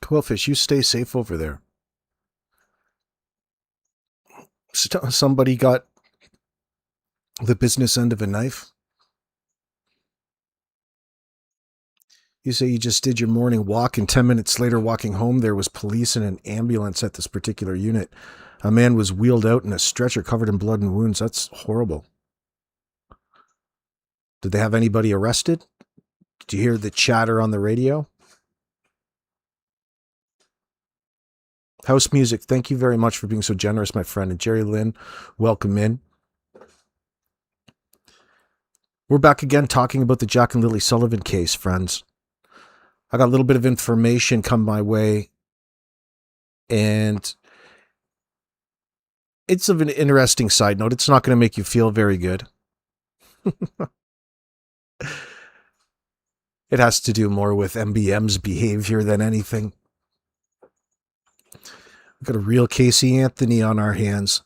Quillfish, you stay safe over there. Somebody got the business end of a knife. You say you just did your morning walk, and 10 minutes later, walking home, there was police and an ambulance at this particular unit. A man was wheeled out in a stretcher covered in blood and wounds. That's horrible. Did they have anybody arrested? Did you hear the chatter on the radio? House Music, thank you very much for being so generous, my friend. And Jerry Lynn, welcome in. We're back again talking about the Jack and Lilly Sullivan case, friends. I got a little bit of information come my way, and it's of an interesting side note. It's not going to make you feel very good. It has to do more with MBM's behavior than anything. We've got a real Casey Anthony on our hands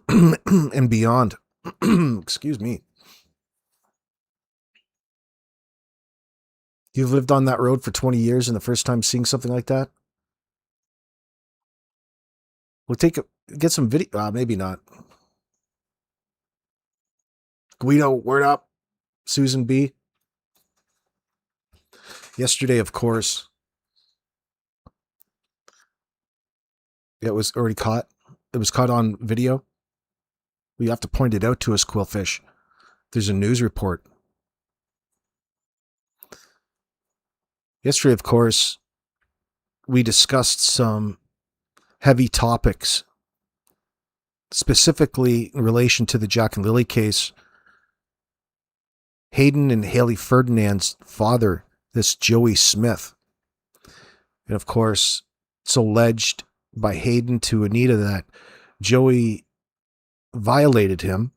and beyond. Excuse me. You've lived on that road for 20 years and the first time seeing something like that? We'll get some video. Maybe not. Guido, word up. Susan B. Yesterday, of course, it was already caught. It was caught on video. You have to point it out to us, Quillfish. There's a news report. Yesterday, of course, we discussed some heavy topics, specifically in relation to the Jack and Lilly case. Hayden and Haley Ferdinand's father, this Joey Smith. And of course, it's alleged by Hayden to Anita that Joey violated him.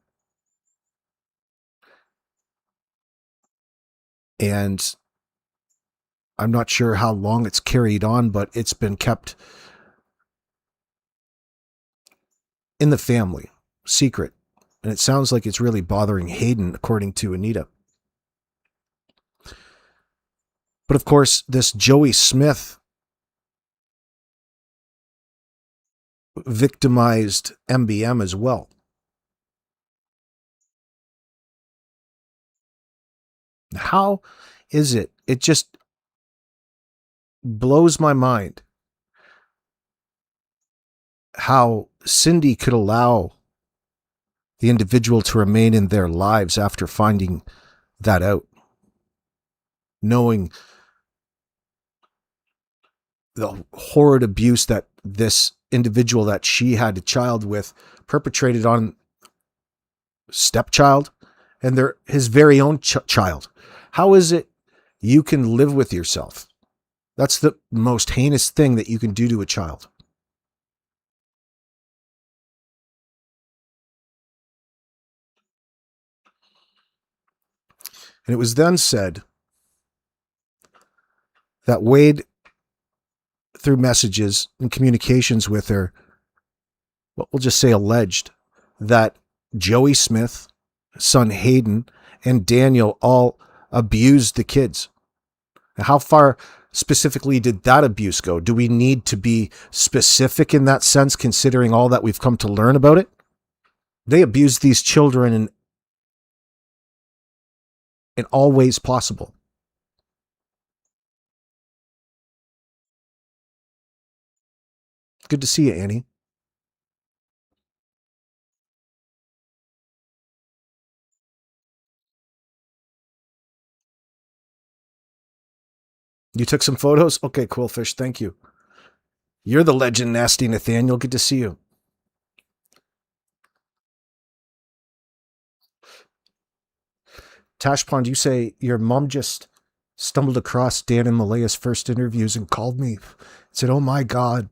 And I'm not sure how long it's carried on, but it's been kept in the family, secret. And it sounds like it's really bothering Hayden, according to Anita. But of course, this Joey Smith victimized MBM as well. How is it? It just blows my mind how Cindy could allow the individual to remain in their lives after finding that out, knowing the horrid abuse that this individual that she had a child with perpetrated on stepchild and his very own child. How is it you can live with yourself? That's the most heinous thing that you can do to a child. And it was then said that Wade, through messages and communications with her, well, we'll just say alleged, that Joey Smith, son Hayden, and Daniel all abused the kids. Now, how far specifically did that abuse go? Do we need to be specific in that sense, considering all that we've come to learn about it? They abused these children in all ways possible. Good to see you, Annie. You took some photos? Okay, Quillfish, thank you. You're the legend, Nasty Nathaniel. Good to see you. Tash Pond, you say your mom just stumbled across Dan and Malaya's first interviews and called me. Said, oh my God.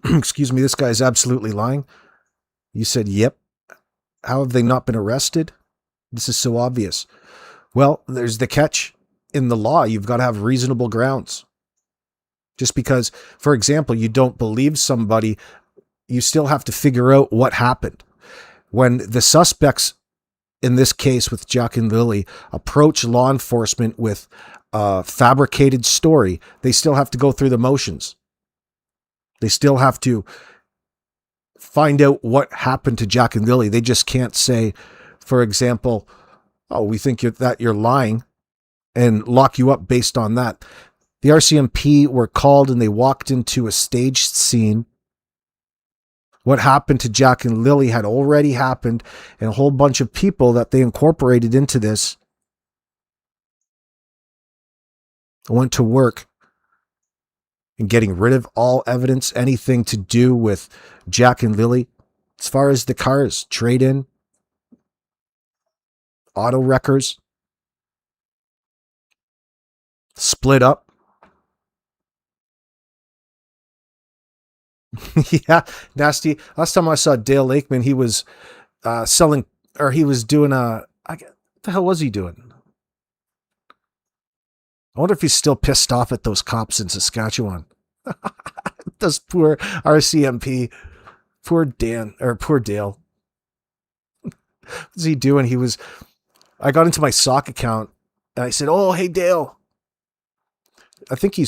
Excuse me, this guy's absolutely lying. You said, yep. How have they not been arrested? This is so obvious. Well, there's the catch. In the law, you've got to have reasonable grounds. Just because, for example, you don't believe somebody, you still have to figure out what happened. When the suspects in this case with Jack and Lilly, approach law enforcement with a fabricated story, they still have to go through the motions. They still have to find out what happened to Jack and Lilly. They just can't say, for example, oh, we think you're lying, and lock you up based on that. The RCMP were called and they walked into a staged scene. What happened to Jack and Lilly had already happened, and a whole bunch of people that they incorporated into this went to work and getting rid of all evidence, anything to do with Jack and Lilly. As far as the cars, trade-in, auto wreckers, split up. Yeah, nasty. Last time I saw Dale Lakeman, he was selling, or he was doing what the hell was he doing? I wonder if he's still pissed off at those cops in Saskatchewan. Those poor RCMP. Poor Dale. What's he doing? I got into my sock account and I said, oh, hey, Dale. I think he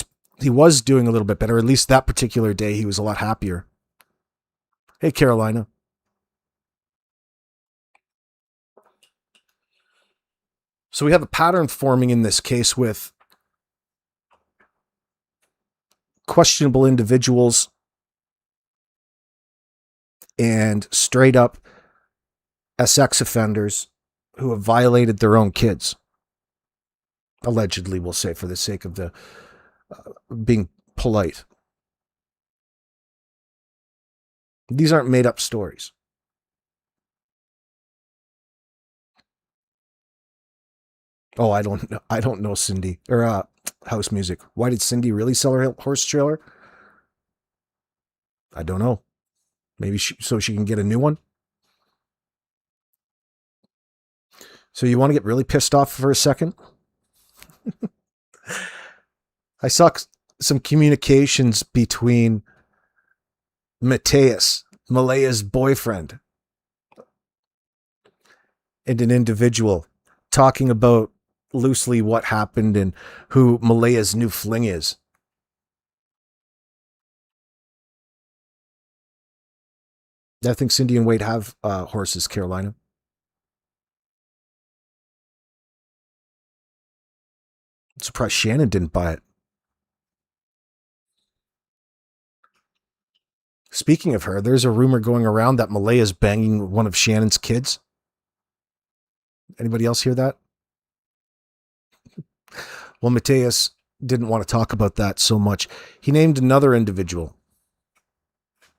was doing a little bit better. At least that particular day, he was a lot happier. Hey, Carolina. So we have a pattern forming in this case with questionable individuals and straight up sex offenders who have violated their own kids. Allegedly, we'll say, for the sake of the being polite. These aren't made up stories. Oh, I don't know Cindy or house music. Why did Cindy really sell her horse trailer? I don't know. Maybe so she can get a new one. So you want to get really pissed off for a second? I saw some communications between Matais, Malaya's boyfriend, and an individual talking about loosely what happened and who Malaya's new fling is. I think Cindy and Wade have horses, Carolina. I'm surprised Shannon didn't buy it. Speaking of her, there's a rumor going around that Malaya's banging one of Shannon's kids. Anybody else hear that? Well, Matais didn't want to talk about that so much. He named another individual.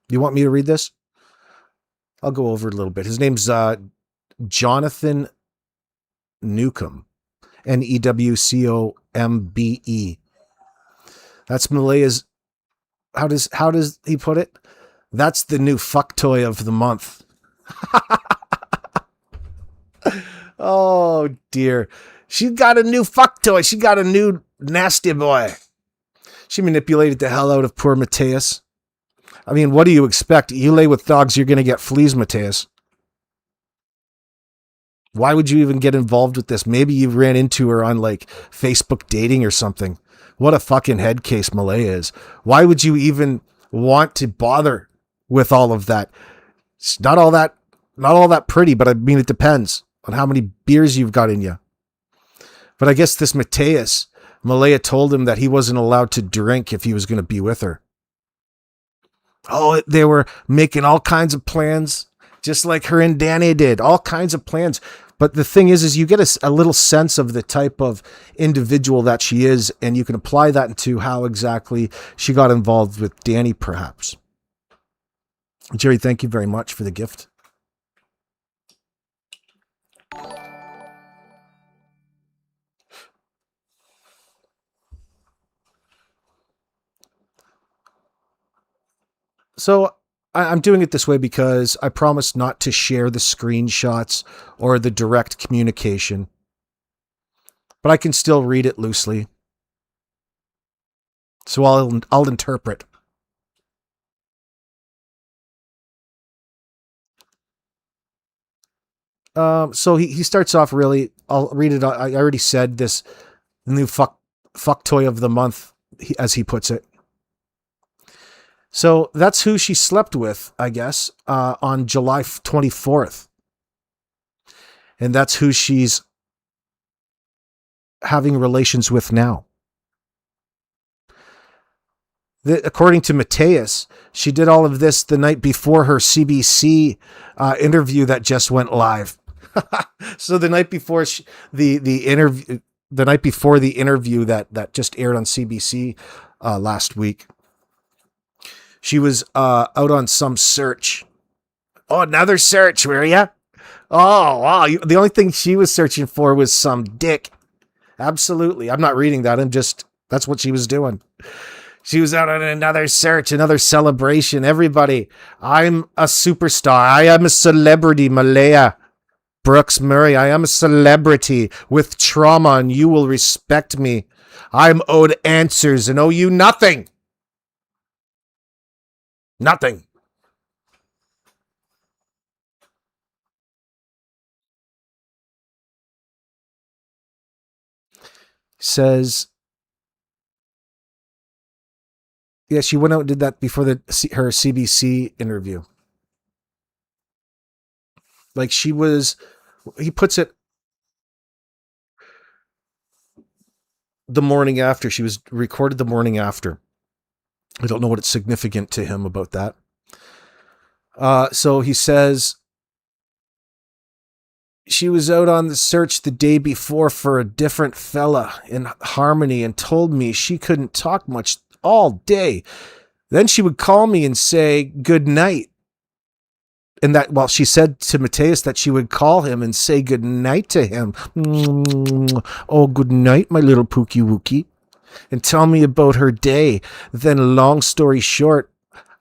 You want me to read this? I'll go over it a little bit. His name's Jonathan Nukem. Newcombe. That's Malaya's. How does he put it? That's the new fuck toy of the month. Oh dear. She got a new fuck toy. She got a new nasty boy. She manipulated the hell out of poor Matais. I mean, what do you expect? You lay with dogs, you're going to get fleas, Matais. Why would you even get involved with this? Maybe you ran into her on like Facebook dating or something. What a fucking head case Malaya is. Why would you even want to bother with all of that? It's not all that pretty, but I mean, it depends on how many beers you've got in you. But I guess this Matais, Malaya told him that he wasn't allowed to drink if he was going to be with her. Oh, they were making all kinds of plans, just like her and Danny did, all kinds of plans. But the thing is you get a little sense of the type of individual that she is, and you can apply that into how exactly she got involved with Danny, perhaps. Jerry, thank you very much for the gift. So I'm doing it this way because I promised not to share the screenshots or the direct communication, but I can still read it loosely. So I'll interpret. So he starts off really, I'll read it. I already said this new fuck toy of the month, as he puts it. So that's who she slept with, I guess, on July 24th. And that's who she's having relations with now. According to Matais, she did all of this the night before her CBC interview that just went live. So the night before the interview, that just aired on CBC last week, she was out on some search. Oh, another search, were ya? Oh, wow. The only thing she was searching for was some dick. Absolutely. I'm not reading that. That's what she was doing. She was out on another search, another celebration. Everybody, I'm a superstar. I am a celebrity, Malaya Brooks Murray. I am a celebrity with trauma, and you will respect me. I'm owed answers and owe you nothing. Nothing. Says, yeah, she went out and did that before her CBC interview. Like he puts it the morning after. She was recorded the morning after. I don't know what it's significant to him about that. So he says, she was out on the search the day before for a different fella in Harmony and told me she couldn't talk much all day. Then she would call me and say good night. And that, well, she said to Matais that she would call him and say good night to him. Oh, good night, my little pookie wookie. And tell me about her day. Then, long story short,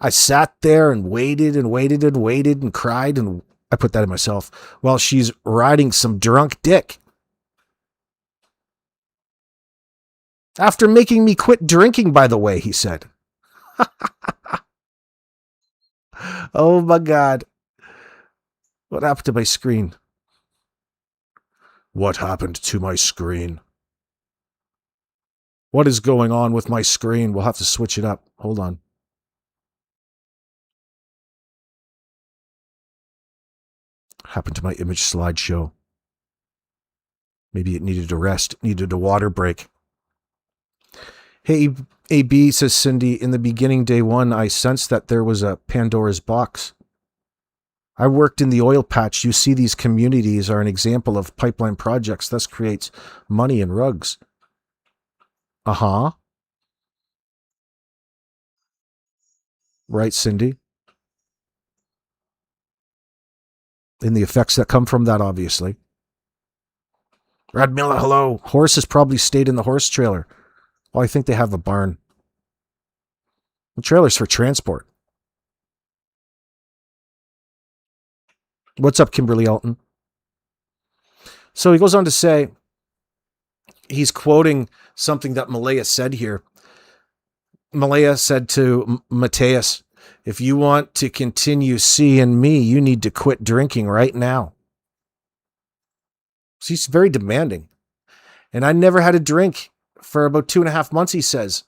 I sat there and waited and waited and waited and cried, and I put that in myself, while she's riding some drunk dick. After making me quit drinking, by the way, he said. Oh my God. What happened to my screen? What happened to my screen? What is going on with my screen? We'll have to switch it up. Hold on. Happened to my image slideshow. Maybe it needed a rest. It needed a water break. Hey, AB, says Cindy, in the beginning, day one, I sensed that there was a Pandora's box. I worked in the oil patch. You see, these communities are an example of pipeline projects, thus creates money and rugs. Uh-huh. Right, Cindy? And the effects that come from that, obviously. Brad Miller, hello. Horses probably stayed in the horse trailer. Well, I think they have a barn. The trailer's for transport. What's up, Kimberly Alton? So he goes on to say, he's quoting something that Malaya said here. Malaya said to Matais, if you want to continue seeing me, you need to quit drinking right now. She's very demanding. And I never had a drink for about 2.5 months, he says.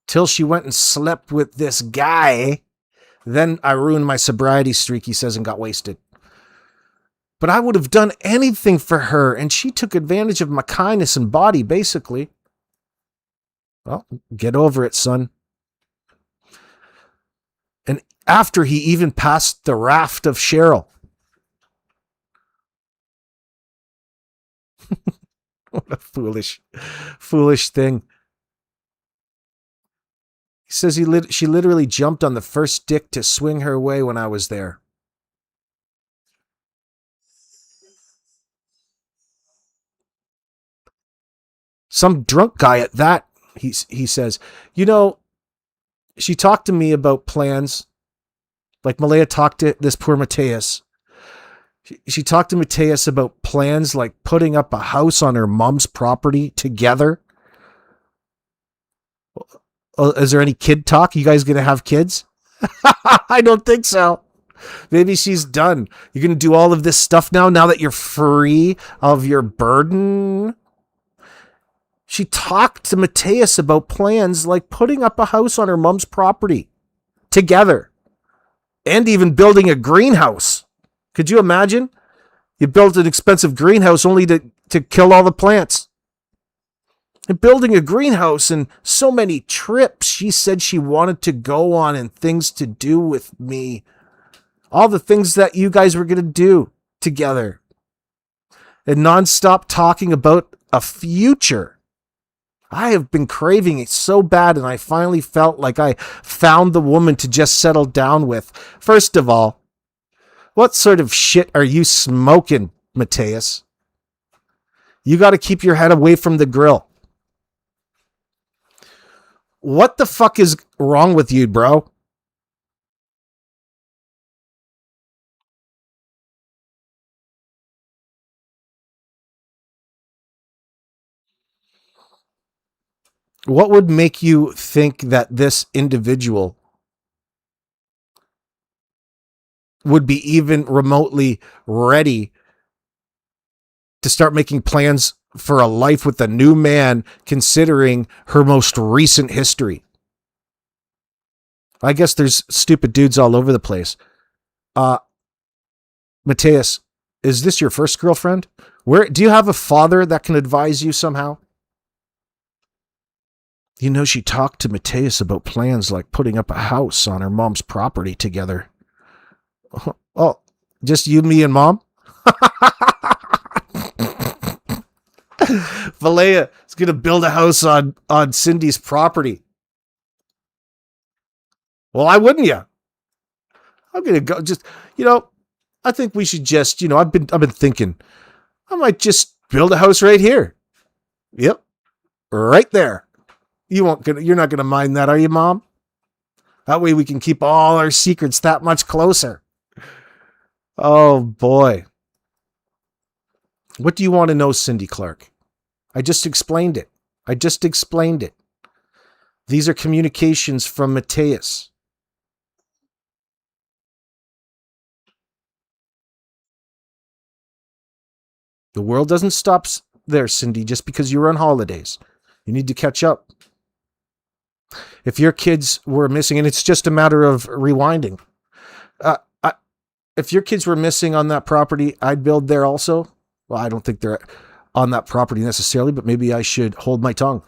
Till she went and slept with this guy. Then I ruined my sobriety streak, he says, and got wasted. But I would have done anything for her, and she took advantage of my kindness and body, basically. Well, get over it, son. And after he even passed the raft of Cheryl. What a foolish thing. He says she literally jumped on the first dick to swing her way when I was there. Some drunk guy at that, he says. You know, she talked to me about plans. Like Malaya talked to this poor Matais. She talked to Matais about plans like putting up a house on her mom's property together. Is there any kid talk? You guys going to have kids? I don't think so. Maybe she's done. You're going to do all of this stuff now that you're free of your burden. She talked to Matais about plans like putting up a house on her mom's property together and even building a greenhouse. Could you imagine? You built an expensive greenhouse only to kill all the plants. And building a greenhouse and so many trips she said she wanted to go on and things to do with me. All the things that you guys were going to do together. And nonstop talking about a future. I have been craving it so bad, and I finally felt like I found the woman to just settle down with. First of all, what sort of shit are you smoking, Matais? You got to keep your head away from the grill. What the fuck is wrong with you, bro? What would make you think that this individual would be even remotely ready to start making plans for a life with a new man, considering her most recent history? I guess there's stupid dudes all over the place. Matais, is this your first girlfriend? Where do you have a father that can advise you somehow? You know, she talked to Matais about plans like putting up a house on her mom's property together. Oh, just you, me, and mom? Malaya is going to build a house on Cindy's property. Well, why wouldn't you? I'm going to go just, I think we should just, I've been thinking I might just build a house right here. Yep. Right there. You're not going to mind that, are you, Mom? That way we can keep all our secrets that much closer. Oh, boy. What do you want to know, Cindy Clark? I just explained it. These are communications from Matais. The world doesn't stop there, Cindy, just because you're on holidays. You need to catch up. If your kids were missing, and it's just a matter of rewinding. If your kids were missing on that property, I'd build there also. Well, I don't think they're on that property necessarily, but maybe I should hold my tongue.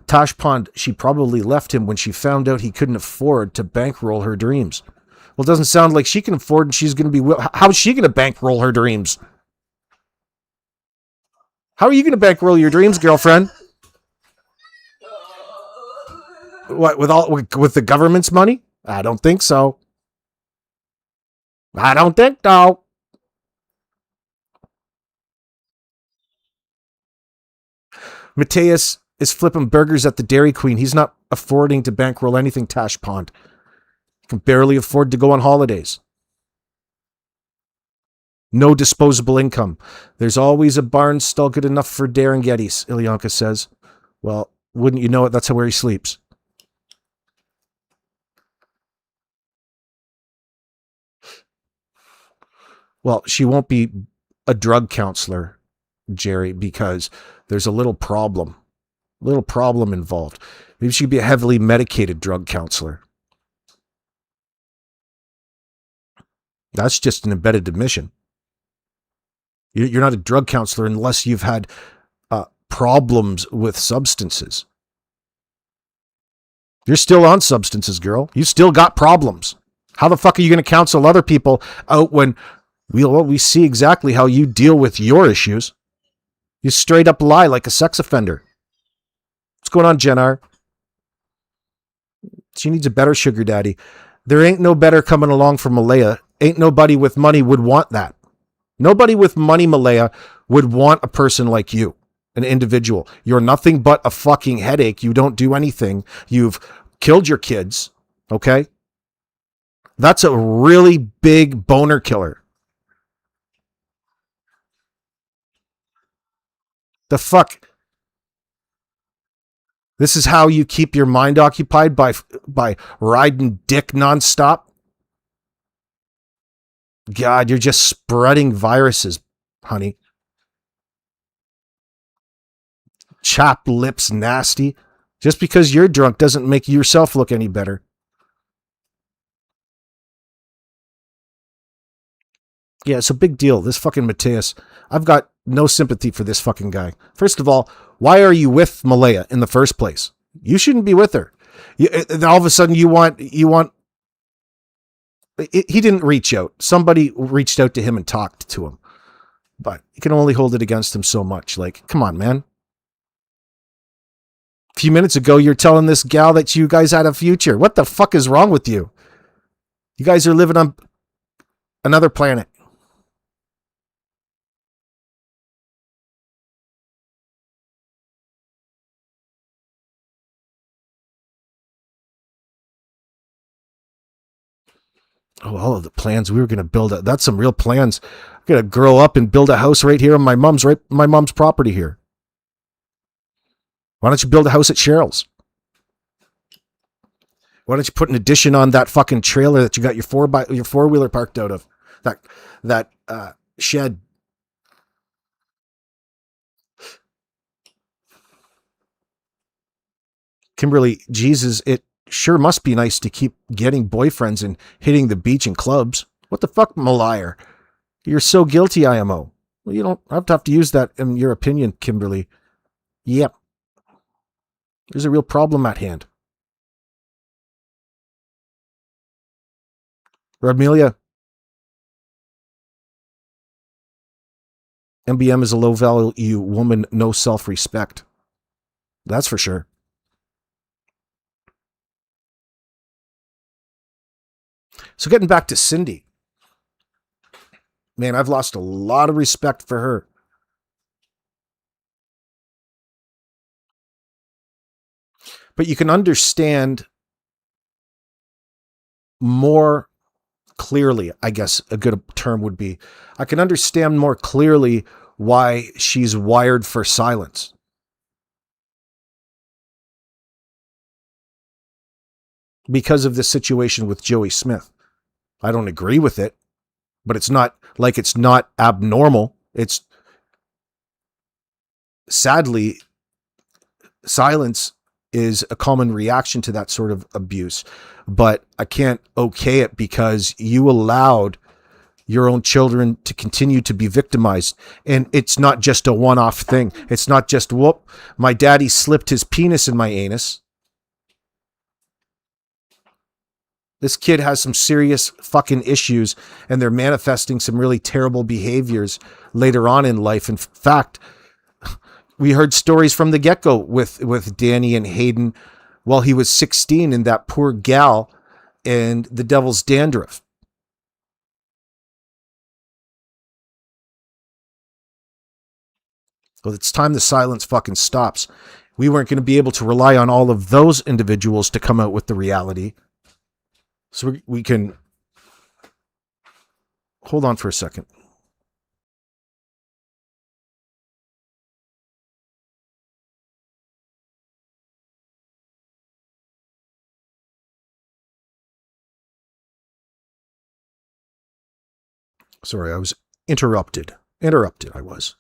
Tash Pond, she probably left him when she found out he couldn't afford to bankroll her dreams. Well, it doesn't sound like she can afford, and she's going to be... How's she going to bankroll her dreams? How are you going to bankroll your dreams, girlfriend? What, with the government's money? I don't think so. I don't think so. Matais is flipping burgers at the Dairy Queen. He's not affording to bankroll anything, Tash Pond. He can barely afford to go on holidays. No disposable income. There's always a barn still good enough for Darren Geddes, Ilyanka says. Well, wouldn't you know it, that's where he sleeps. Well, she won't be a drug counselor, Jerry, because there's a little problem involved. Maybe she could be a heavily medicated drug counselor. That's just an embedded admission. You're not a drug counselor unless you've had problems with substances. You're still on substances, girl. You still got problems. How the fuck are you going to counsel other people out when we see exactly how you deal with your issues? You straight up lie like a sex offender. What's going on, Jennar? She needs a better sugar daddy. There ain't no better coming along for Malaya. Ain't nobody with money would want that. Nobody with money, Malaya, would want a person like you, an individual. You're nothing but a fucking headache. You don't do anything. You've killed your kids, okay? That's a really big boner killer. The fuck? This is how you keep your mind occupied by riding dick nonstop? God, you're just spreading viruses, honey. Chapped lips, nasty. Just because you're drunk doesn't make yourself look any better. Yeah, it's a big deal. This fucking Matais. I've got no sympathy for this fucking guy. First of all, why are you with Malaya in the first place? You shouldn't be with her. And all of a sudden you want. He didn't reach out. Somebody reached out to him and talked to him. But you can only hold it against him so much. Like, come on, man. A few minutes ago, you're telling this gal that you guys had a future. What the fuck is wrong with you? You guys are living on another planet. Oh, all of the plans we were going to build. That's some real plans. I'm going to grow up and build a house right here on my mom's property here. Why don't you build a house at Cheryl's? Why don't you put an addition on that fucking trailer that you got your four-wheeler parked out of? That shed. Kimberly, Jesus, it sure must be nice to keep getting boyfriends and hitting the beach and clubs. What the fuck, Malaya? You're so guilty, IMO. Well, you don't have to use that in your opinion, Kimberly. Yep. There's a real problem at hand. Amelia, MBM is a low-value woman, no self-respect. That's for sure. So getting back to Cindy. Man, I've lost a lot of respect for her. But you can understand more clearly, I guess a good term would be, I can understand more clearly why she's wired for silence. Because of the situation with Joey Smith. I don't agree with it, but it's not like it's not abnormal. It's sadly, silence is a common reaction to that sort of abuse. But I can't okay it because you allowed your own children to continue to be victimized. And it's not just a one-off thing. It's not just, whoop, my daddy slipped his penis in my anus. This kid has some serious fucking issues and they're manifesting some really terrible behaviors later on in life. In fact, we heard stories from the get-go with Danny and Hayden while he was 16 and that poor gal and the devil's dandruff. Well, it's time the silence fucking stops. We weren't going to be able to rely on all of those individuals to come out with the reality. So we can hold on for a second. Sorry, I was interrupted. I was.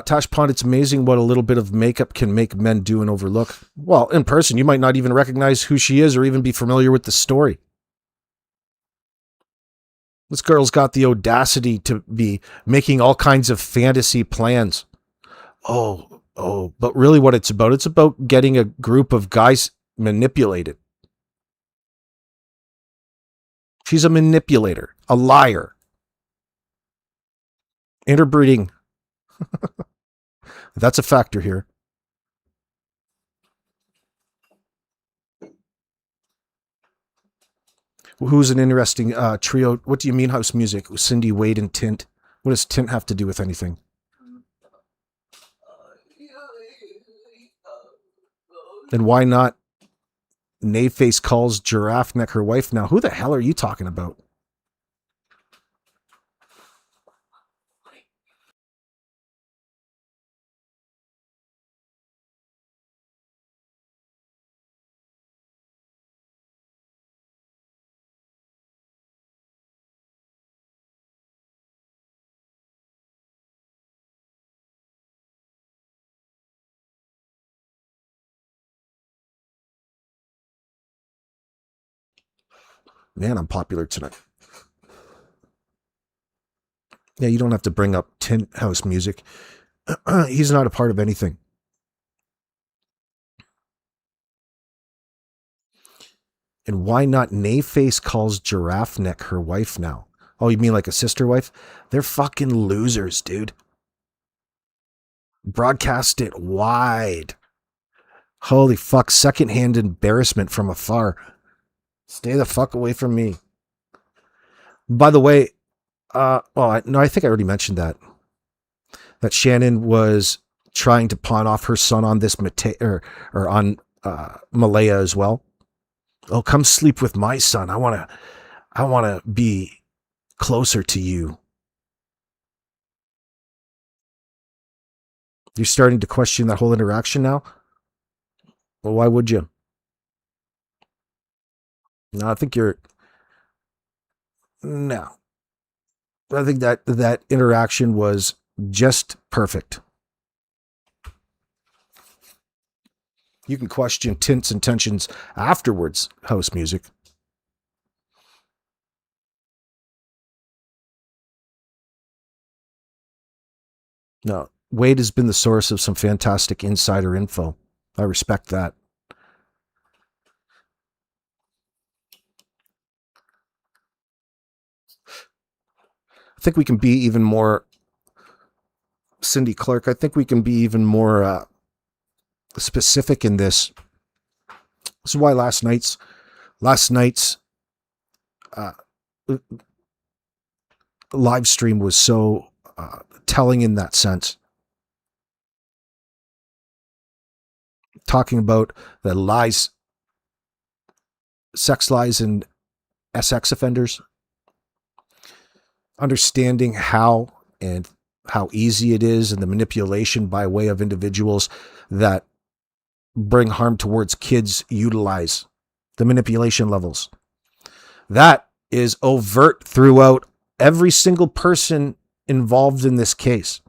Tash Pond, it's amazing what a little bit of makeup can make men do and overlook. Well, in person, you might not even recognize who she is or even be familiar with the story. This girl's got the audacity to be making all kinds of fantasy plans. But really what it's about getting a group of guys manipulated. She's a manipulator, a liar, interbreeding. That's a factor here. Who's an interesting trio? What do you mean house music? Cindy, Wade, and Tint. What does Tint have to do with anything? And why not Nayface calls Giraffe Neck her wife now? Who the hell are you talking about? Man, I'm popular tonight. Yeah, you don't have to bring up tin house music. He's not a part of anything. And why not Nayface calls Giraffe Neck her wife now? Oh, you mean like a sister wife? They're fucking losers, dude. Broadcast it wide. Holy fuck, secondhand embarrassment from afar. Stay the fuck away from me. By the way, I think I already mentioned that Shannon was trying to pawn off her son on this Matais or on Malaya as well. Oh, come sleep with my son. I want to be closer to you. You're starting to question that whole interaction now? Well, why would you? No, I think you're... No. I think that interaction was just perfect. You can question tints and tensions afterwards, house music. No, Wade has been the source of some fantastic insider info. I respect that. I think we can be even more, Cindy Clark, I think we can be even more specific in this. This is why last night's live stream was so telling in that sense. Talking about the lies, sex lies and SX offenders. Understanding how easy it is and the manipulation by way of individuals that bring harm towards kids utilize the manipulation levels. That is overt throughout every single person involved in this case.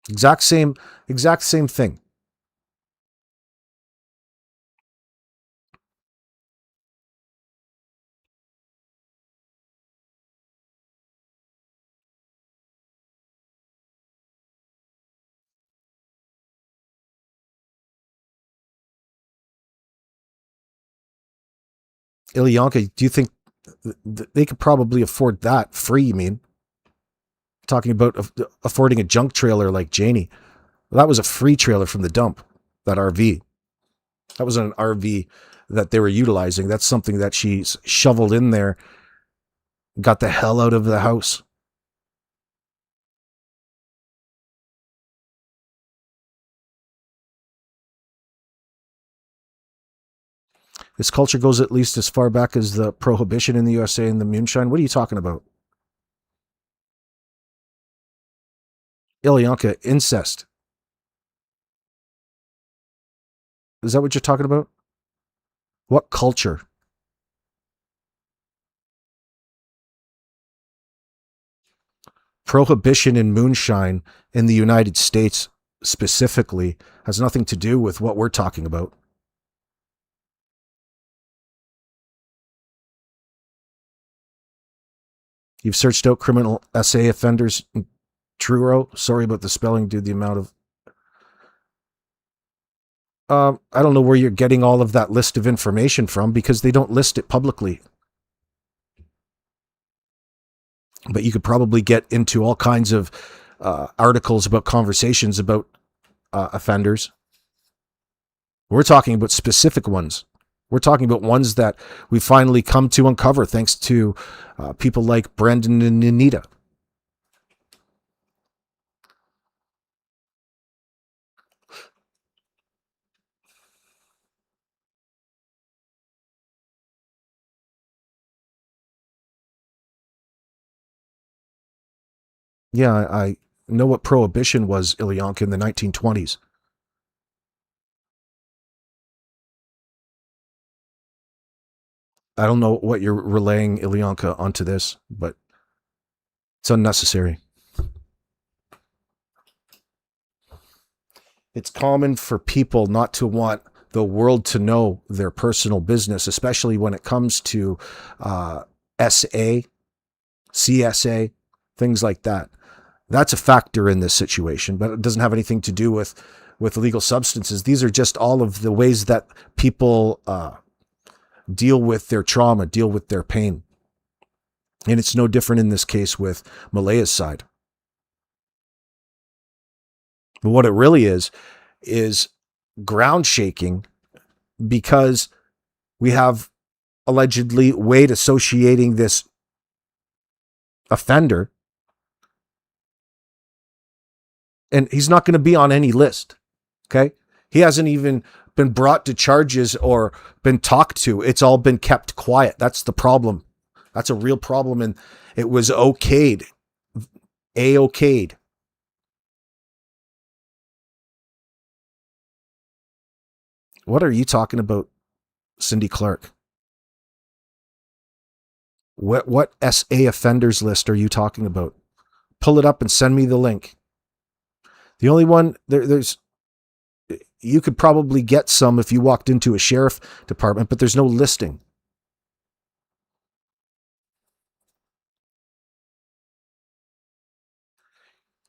Exact same thing. Ilyanka, do you think they could probably afford that free? You mean talking about affording a junk trailer like Janie? Well, that was a free trailer from the dump. That RV. That wasn't an RV that they were utilizing. That's something that she's shoveled in there. Got the hell out of the house. This culture goes at least as far back as the prohibition in the USA and the moonshine. What are you talking about? Ilyanka, incest. Is that what you're talking about? What culture? Prohibition in moonshine in the United States specifically has nothing to do with what we're talking about. You've searched out criminal SA offenders. Truro, sorry about the spelling, dude. The amount of... I don't know where you're getting all of that list of information from because they don't list it publicly. But you could probably get into all kinds of articles about conversations about offenders. We're talking about specific ones. We're talking about ones that we finally come to uncover thanks to people like Brendan and Anita. Yeah, I know what prohibition was, Ilyanka, in the 1920s. I don't know what you're relaying, Ilyanka, onto this, but it's unnecessary. It's common for people not to want the world to know their personal business, especially when it comes to SA, CSA, things like that. That's a factor in this situation, but it doesn't have anything to do with illegal substances. These are just all of the ways that people deal with their trauma, deal with their pain. And it's no different in this case with Malaya's side. But what it really is ground shaking, because we have allegedly Wade associating this offender, and he's not going to be on any list. Okay. He hasn't even been brought to charges or been talked to. It's all been kept quiet. That's the problem. That's a real problem. And it was okayed. A-okayed. What are you talking about, Cindy Clark? What SA offenders list are you talking about? Pull it up and send me the link. The only one there's you could probably get some if you walked into a sheriff department, but there's no listing.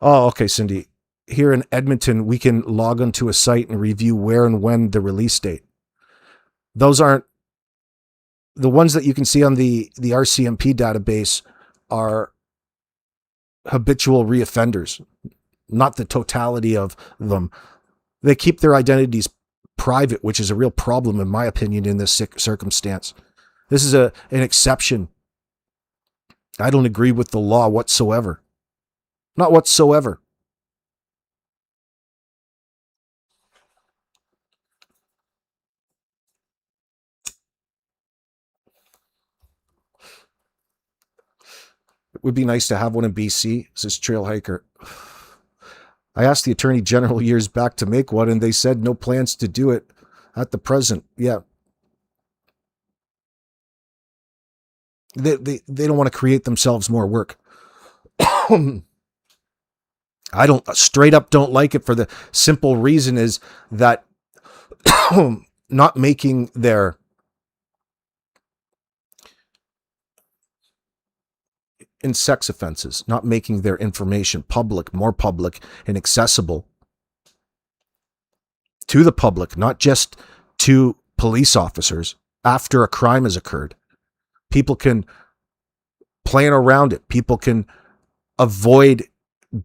Oh, okay, Cindy. Here in Edmonton, we can log onto a site and review where and when the release date. Those aren't the ones that you can see on the RCMP database are habitual reoffenders, not the totality of them. They keep their identities private, which is a real problem, in my opinion, in this circumstance. This is an exception. I don't agree with the law whatsoever. Not whatsoever. It would be nice to have one in BC, says Trail Hiker. I asked the Attorney General years back to make one, and they said no plans to do it at the present. Yeah. They don't want to create themselves more work. I straight up don't like it for the simple reason is that not making their in sex offenses, not making their information public, more public and accessible to the public, not just to police officers after a crime has occurred. People can plan around it. People can avoid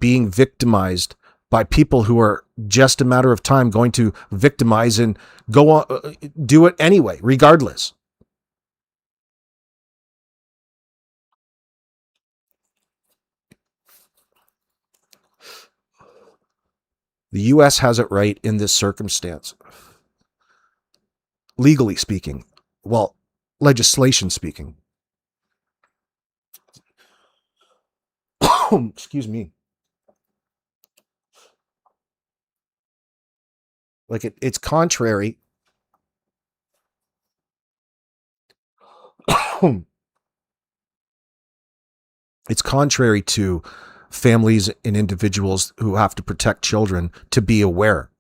being victimized by people who are just a matter of time going to victimize and go on, do it anyway, regardless. The U.S. has it right in this circumstance. Legally speaking. Well, legislation speaking. Excuse me. Like it's contrary. It's contrary to families and individuals who have to protect children to be aware.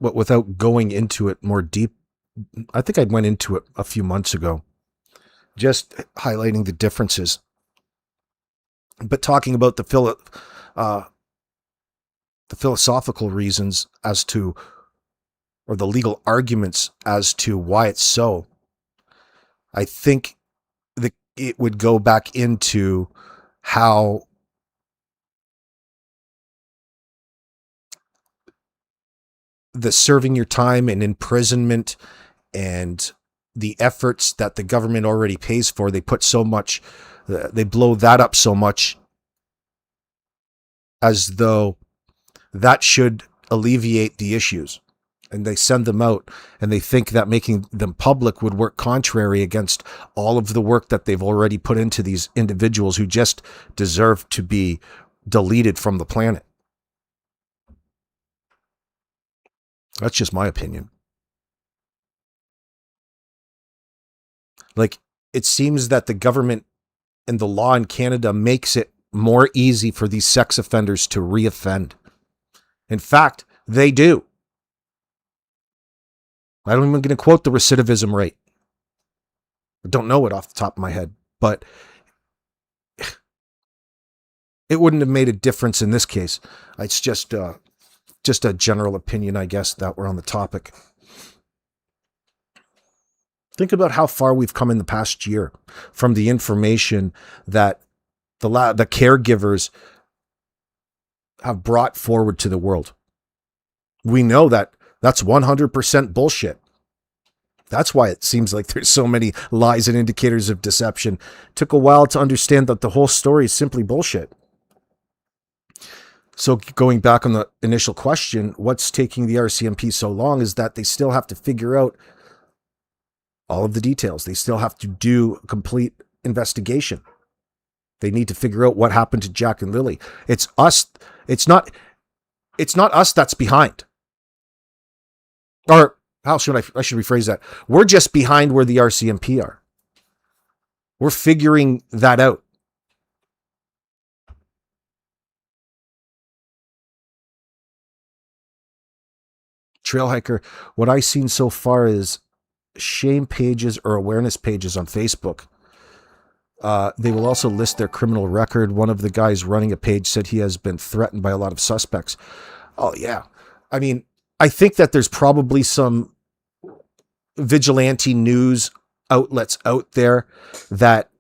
But without going into it more deep, I think I went into it a few months ago, just highlighting the differences. But talking about the philosophical reasons as to, or the legal arguments as to why it's so, I think it would go back into how the serving your time and imprisonment and the efforts that the government already pays for, they put so much, they blow that up so much as though that should alleviate the issues. And they send them out and they think that making them public would work contrary against all of the work that they've already put into these individuals who just deserve to be deleted from the planet. That's just my opinion. Like, it seems that the government and the law in Canada makes it more easy for these sex offenders to reoffend. In fact, they do. I don't even going to quote the recidivism rate. I don't know it off the top of my head, but it wouldn't have made a difference in this case. It's just a general opinion, I guess, that we're on the topic. Think about how far we've come in the past year from the information that the caregivers have brought forward to the world. We know that that's 100% bullshit. That's why it seems like there's so many lies and indicators of deception. It took a while to understand that the whole story is simply bullshit. So going back on the initial question, what's taking the RCMP so long is that they still have to figure out all of the details. They still have to do a complete investigation. They need to figure out what happened to Jack and Lilly. It's us. It's not us that's behind. Or how should I should rephrase that? We're just behind where the RCMP are. We're figuring that out. Trail hiker, what I've seen so far is shame pages or awareness pages on Facebook. They will also list their criminal record. One of the guys running a page said he has been threatened by a lot of suspects. Oh, yeah. I mean, I think that there's probably some vigilante news outlets out there that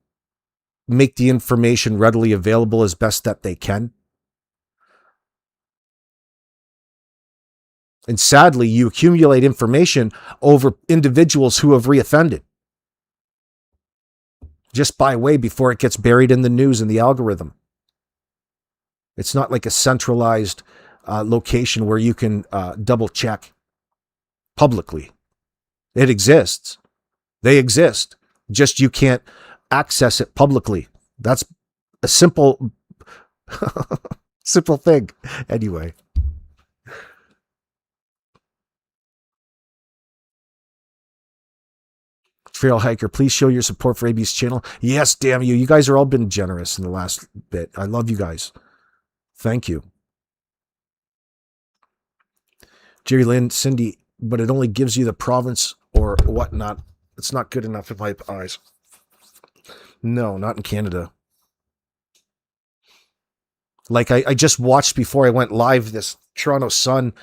make the information readily available as best that they can. And sadly, you accumulate information over individuals who have reoffended. Just by way before it gets buried in the news and the algorithm. It's not like a centralized location where you can double check publicly. It exists. They exist. Just you can't access it publicly. That's a simple thing. Anyway. Trail hiker, please show your support for AB's channel. Yes, damn you. You guys are all been generous in the last bit. I love you guys. Thank you. Jerry Lynn, Cindy, but it only gives you the province or whatnot. It's not good enough in my eyes. No, not in Canada. Like I just watched before I went live, this Toronto Sun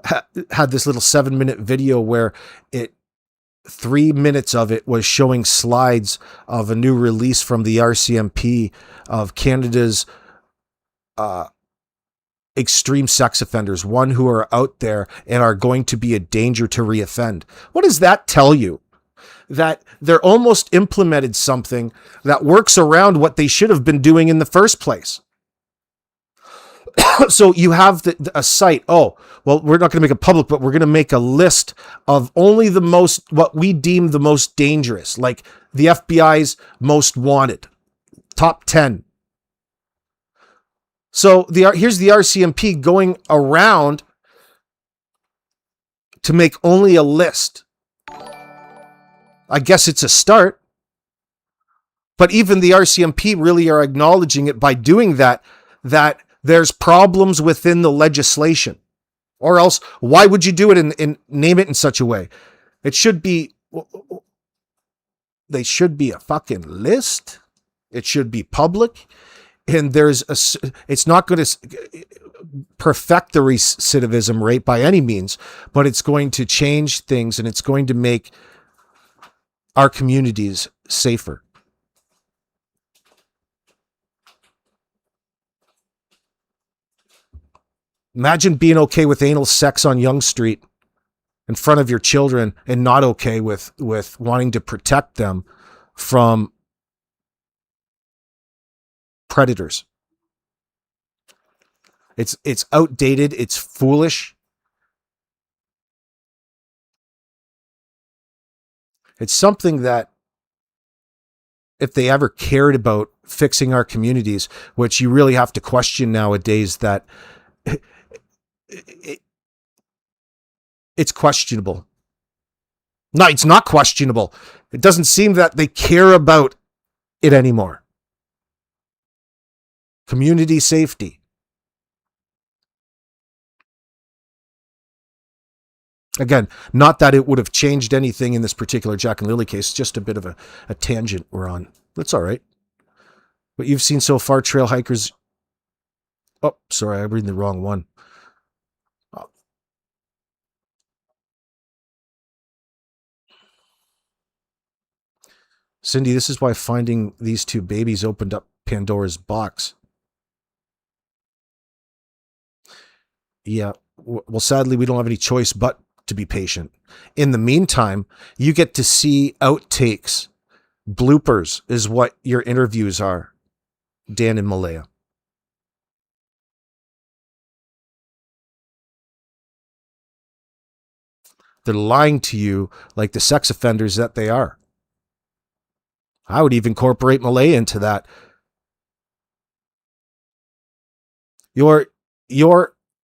had this little 7-minute video where 3 minutes of it was showing slides of a new release from the RCMP of Canada's extreme sex offenders, one who are out there and are going to be a danger to reoffend. What does that tell you? That they're almost implemented something that works around what they should have been doing in the first place. So you have a site. Oh, well, we're not going to make it public, but we're going to make a list of only what we deem the most dangerous, like the FBI's most wanted, top 10. So here's the RCMP going around to make only a list. I guess it's a start. But even the RCMP really are acknowledging it by doing that there's problems within the legislation. Or else, why would you do it and name it in such a way? They should be a fucking list. It should be public. And it's not going to perfect the recidivism rate by any means, but it's going to change things and it's going to make our communities safer. Imagine being okay with anal sex on Yonge Street in front of your children and not okay with wanting to protect them from predators. It's outdated. It's foolish. It's something that if they ever cared about fixing our communities, which you really have to question nowadays, that it's questionable. No, it's not questionable. It doesn't seem that they care about it anymore. Community safety. Again, not that it would have changed anything in this particular Jack and Lilly case, just a bit of a tangent we're on. That's all right. What you've seen so far, trail hikers... Oh, sorry, I'm reading the wrong one. Cindy, this is why finding these two babies opened up Pandora's box. Yeah, well, sadly, we don't have any choice but to be patient. In the meantime, you get to see outtakes. Bloopers is what your interviews are, Dan and Malaya. They're lying to you like the sex offenders that they are. I would even incorporate Malaya into that. You're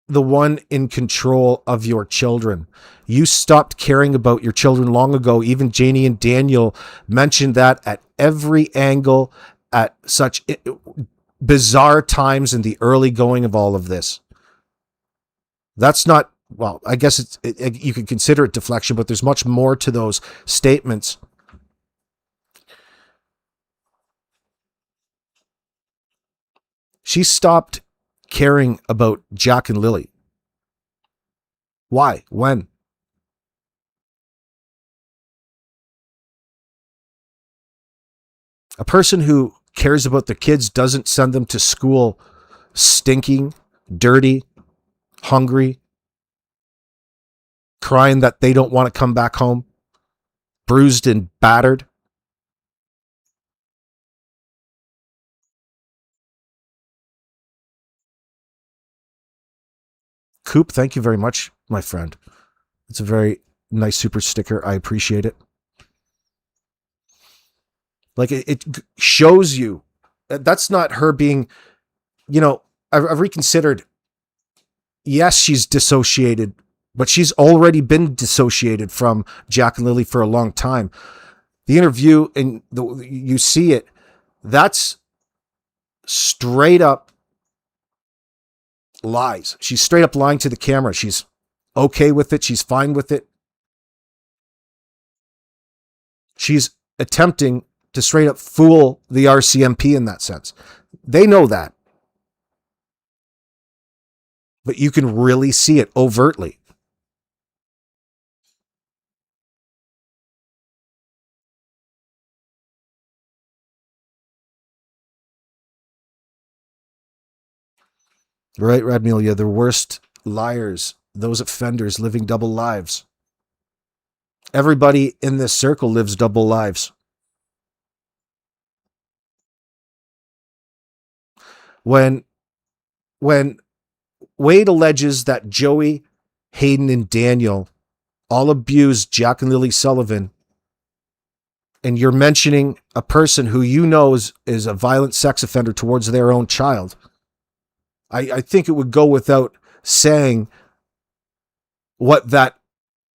the one in control of your children. You stopped caring about your children long ago. Even Janie and Daniel mentioned that at every angle, at such bizarre times in the early going of all of this. That's not, well, I guess you could consider it deflection, but there's much more to those statements. She stopped caring about Jack and Lilly. Why? When? A person who cares about their kids doesn't send them to school stinking, dirty, hungry, crying that they don't want to come back home, bruised and battered. Coop, thank you very much, my friend. It's a very nice super sticker. I appreciate it. Like, it shows you that's not her being, I've reconsidered. Yes, she's dissociated, but she's already been dissociated from Jack and Lilly for a long time. The interview, and you see it, that's straight up lies. She's straight up lying to the camera. She's okay with it. She's fine with it. She's attempting to straight up fool the RCMP in that sense. They know that. But you can really see it overtly. Right, Radmelia, the worst liars, those offenders living double lives. Everybody in this circle lives double lives. When Wade alleges that Joey, Hayden, and Daniel all abused Jack and Lilly Sullivan, and you're mentioning a person who you know is a violent sex offender towards their own child, I think it would go without saying what that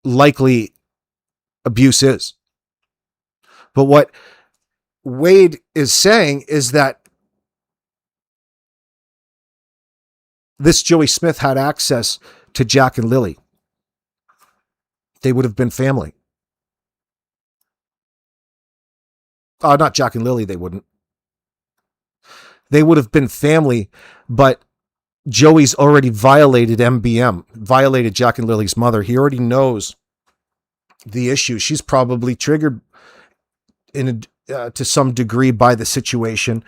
likely abuse is. But what Wade is saying is that this Joey Smith had access to Jack and Lilly. They would have been family. Not Jack and Lilly, they wouldn't. They would have been family, but Joey's already violated MBM, violated Jack and Lily's mother. He already knows the issue. She's probably triggered to some degree by the situation.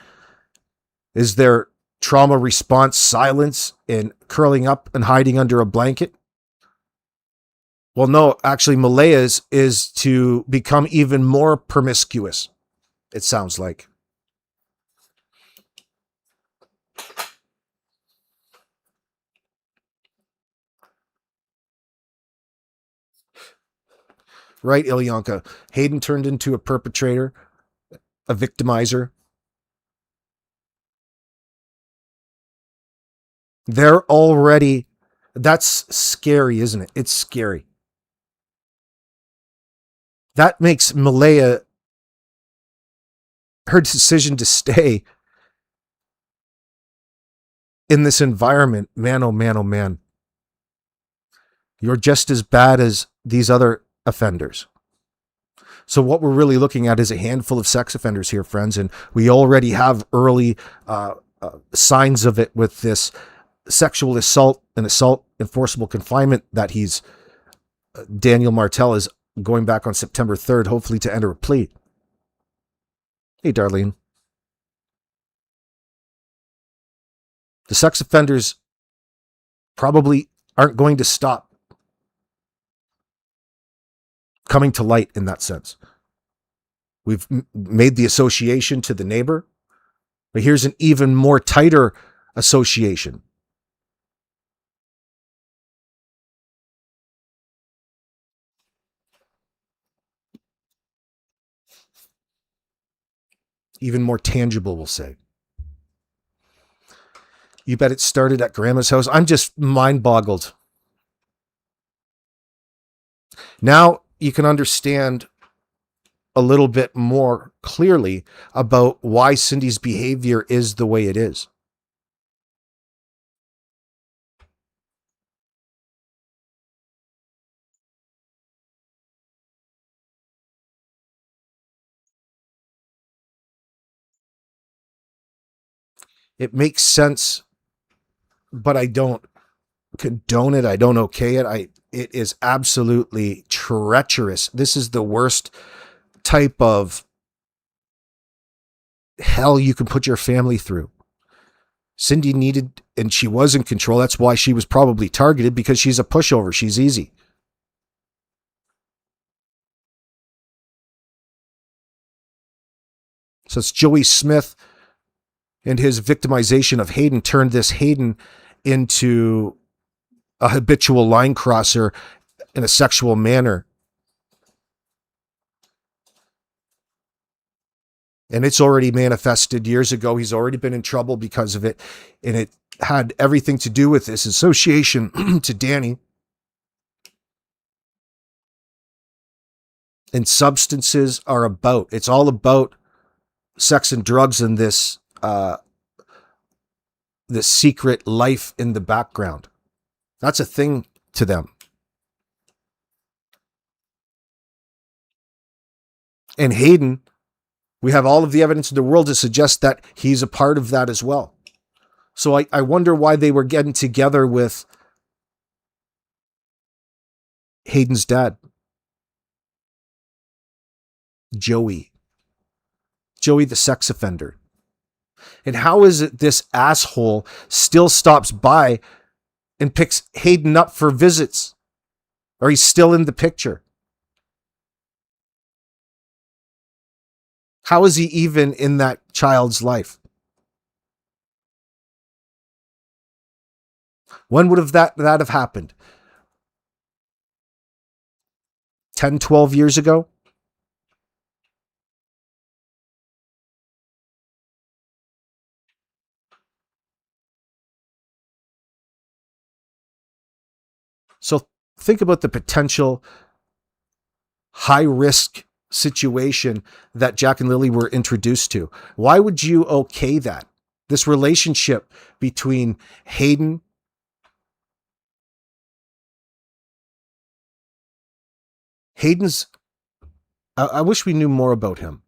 Is there trauma response silence and curling up and hiding under a blanket? Well, no, actually, Malaya's is to become even more promiscuous, it sounds like. Right, Ilyanka. Hayden turned into a perpetrator, a victimizer. They're already... That's scary, isn't it? It's scary. That makes Malaya... Her decision to stay in this environment, man, oh man, oh man, you're just as bad as these other offenders. So what we're really looking at is a handful of sex offenders here, friends, and we already have early signs of it with this sexual assault and assault enforceable confinement that Daniel Martel is going back on September 3rd, hopefully to enter a plea. Hey, Darlene. The sex offenders probably aren't going to stop coming to light in that sense. We've made the association to the neighbor, but here's an even more tighter association. Even more tangible, we'll say. You bet it started at Grandma's house. I'm just mind boggled. Now you can understand a little bit more clearly about why Cindy's behavior is the way it is. It makes sense, but I don't condone it. I don't okay it. It is absolutely treacherous. This is the worst type of hell you can put your family through. Cindy needed, and she was in control. That's why she was probably targeted, because she's a pushover. She's easy. So it's Joey Smith and his victimization of Hayden turned this Hayden into a habitual line crosser in a sexual manner. And it's already manifested years ago. He's already been in trouble because of it. And it had everything to do with this association to Danny. And substances are it's all about sex and drugs and this secret life in the background. That's a thing to them. And Hayden, we have all of the evidence in the world to suggest that he's a part of that as well. So I wonder why they were getting together with Hayden's dad, Joey the sex offender. And how is it this asshole still stops by and picks Hayden up for visits? Or he's still in the picture? How is he even in that child's life? When would that have happened? 10, 12 years ago? So think about the potential high risk situation that Jack and Lilly were introduced to. Why would you okay that? This relationship between Hayden's, I wish we knew more about him.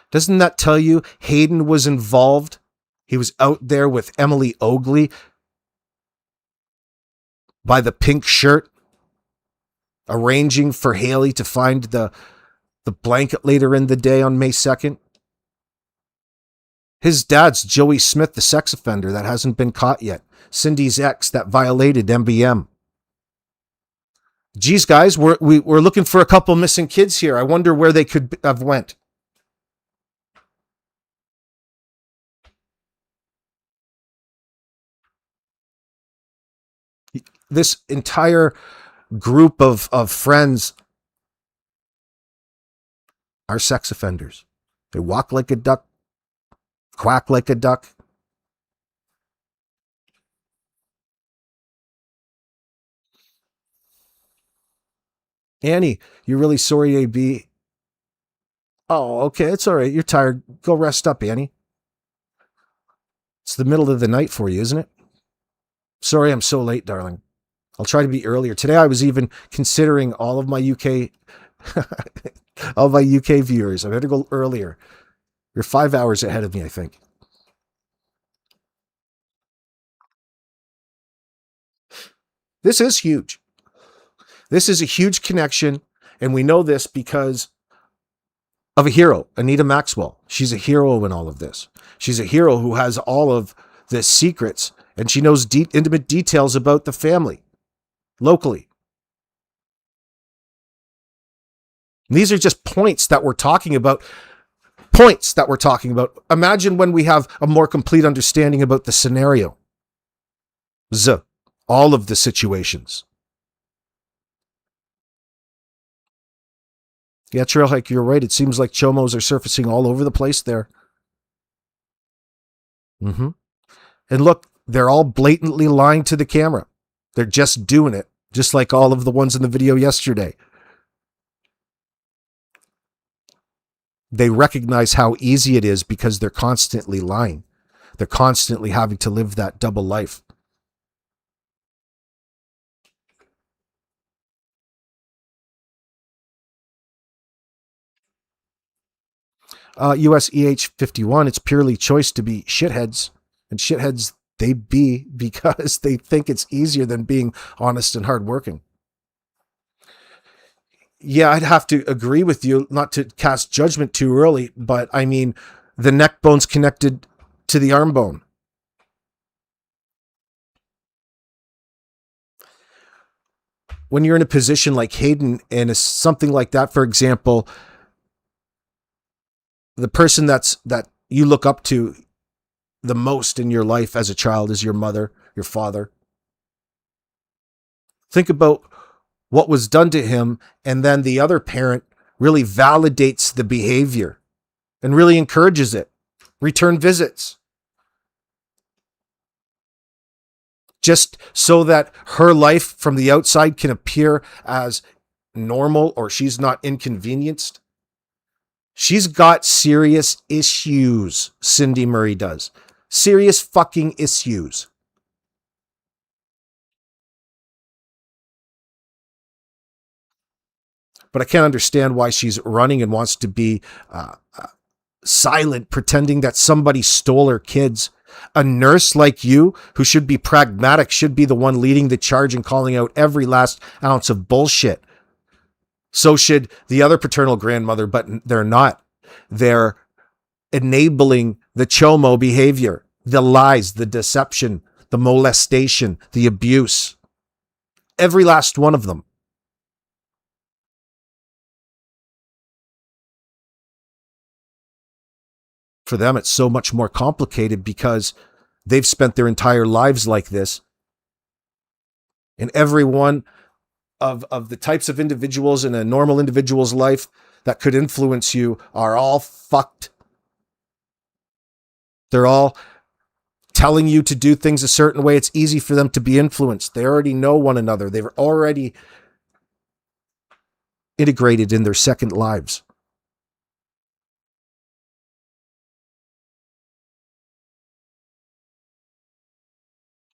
Doesn't that tell you Hayden was involved? He was out there with Emily Ogley by the pink shirt, arranging for Haley to find the blanket later in the day on May 2nd. His dad's Joey Smith, the sex offender that hasn't been caught yet. Cindy's ex that violated MBM. Geez, guys, we're looking for a couple missing kids here. I wonder where they could have went. This entire group of friends are sex offenders. They walk like a duck, quack like a duck. Annie, you're really sorry, AB. Oh, okay. It's all right. You're tired. Go rest up, Annie. It's the middle of the night for you, isn't it? Sorry I'm so late, darling. I'll try to be earlier. Today I was even considering all of my UK all of my UK viewers. I better go earlier. You're 5 hours ahead of me, I think. This is huge. This is a huge connection, and we know this because of a hero, Anita Maxwell. She's a hero in all of this. She's a hero who has all of the secrets, and she knows intimate details about the family locally. And these are just points that we're talking about. Points that we're talking about. Imagine when we have a more complete understanding about the scenario. All of the situations. Yeah, Trailhike, you're right. It seems like chomos are surfacing all over the place there. Mm-hmm. And look, they're all blatantly lying to the camera. They're just doing it, just like all of the ones in the video yesterday. They recognize how easy it is because they're constantly lying. They're constantly having to live that double life. US EH 51, it's purely choice to be shitheads. And shitheads they be because they think it's easier than being honest and hardworking. Yeah, I'd have to agree with you, not to cast judgment too early, but I mean, the neck bone's connected to the arm bone. When you're in a position like Hayden and something like that, for example, the person that you look up to the most in your life as a child is your mother, your father. Think about what was done to him, and then the other parent really validates the behavior and really encourages it. Return visits. Just so that her life from the outside can appear as normal or she's not inconvenienced. She's got serious issues, Cindy Murray does. Serious fucking issues. But I can't understand why she's running and wants to be silent, pretending that somebody stole her kids. A nurse like you, who should be pragmatic, should be the one leading the charge and calling out every last ounce of bullshit. So should the other paternal grandmother, but they're not. They're enabling the chomo behavior, the lies, the deception, the molestation, the abuse. Every last one of them. For them, it's so much more complicated because they've spent their entire lives like this. And every one of the types of individuals in a normal individual's life that could influence you are all fucked. They're all telling you to do things a certain way. It's easy for them to be influenced. They already know one another. They've already integrated in their second lives.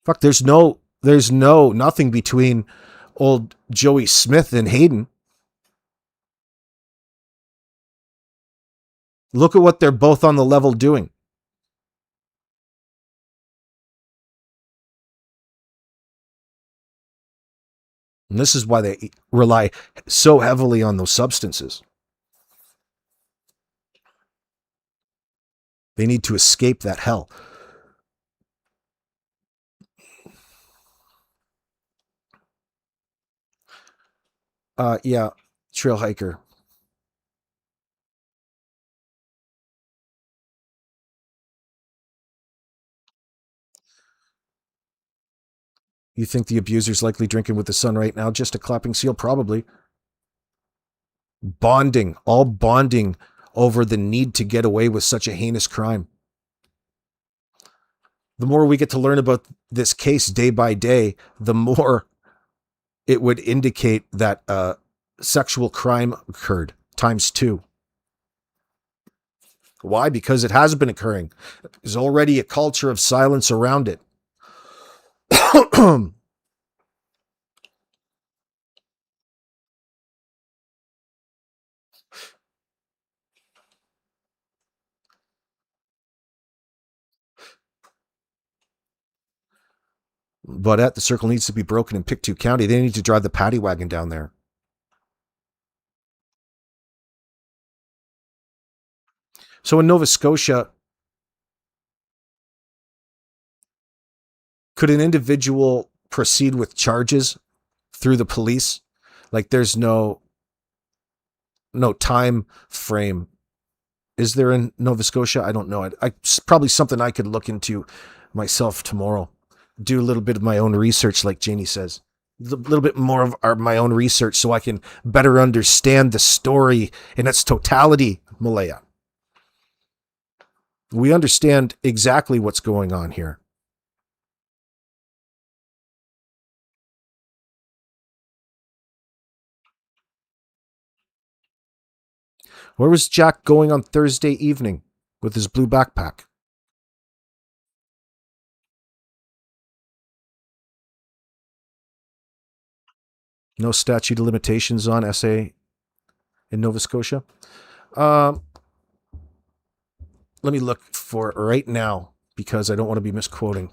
Fuck, there's nothing between old Joey Smith and Hayden. Look at what they're both on the level doing. And this is why they rely so heavily on those substances. They need to escape that hell. Yeah, trail hiker. You think the abuser's likely drinking with the sun right now? Just a clapping seal? Probably. Bonding, all bonding over the need to get away with such a heinous crime. The more we get to learn about this case day by day, the more it would indicate that sexual crime occurred times 2. Why? Because it has been occurring. There's already a culture of silence around it. But the circle needs to be broken in Pictou County. They need to drive the paddy wagon down there. So in Nova Scotia, could an individual proceed with charges through the police? Like there's no time frame. Is there in Nova Scotia? I don't know. It's probably something I could look into myself tomorrow. Do a little bit of my own research, like Janie says. A little bit more of my own research so I can better understand the story in its totality, Malaya. We understand exactly what's going on here. Where was Jack going on Thursday evening with his blue backpack? No statute of limitations on SA in Nova Scotia. Let me look for it right now because I don't want to be misquoting.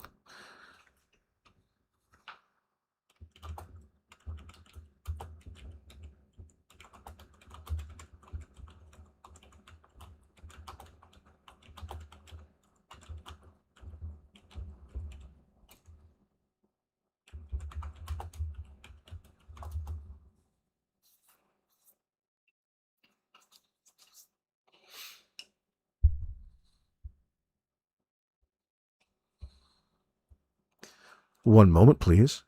One moment, please.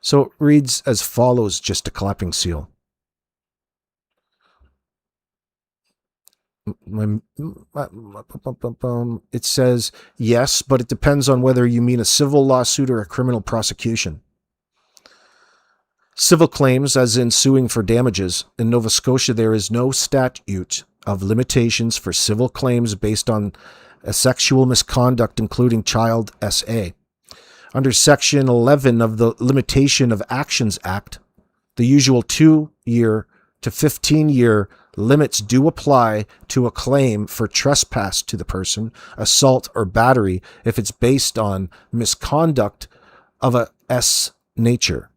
So it reads as follows, just a clapping seal. It says, yes, but it depends on whether you mean a civil lawsuit or a criminal prosecution. Civil claims, as in suing for damages. In Nova Scotia, there is no statute of limitations for civil claims based on a sexual misconduct, including child SA. Under Section 11 of the Limitation of Actions Act, the usual 2-year to 15-year limits do apply to a claim for trespass to the person, assault, or battery if it's based on misconduct of a S nature.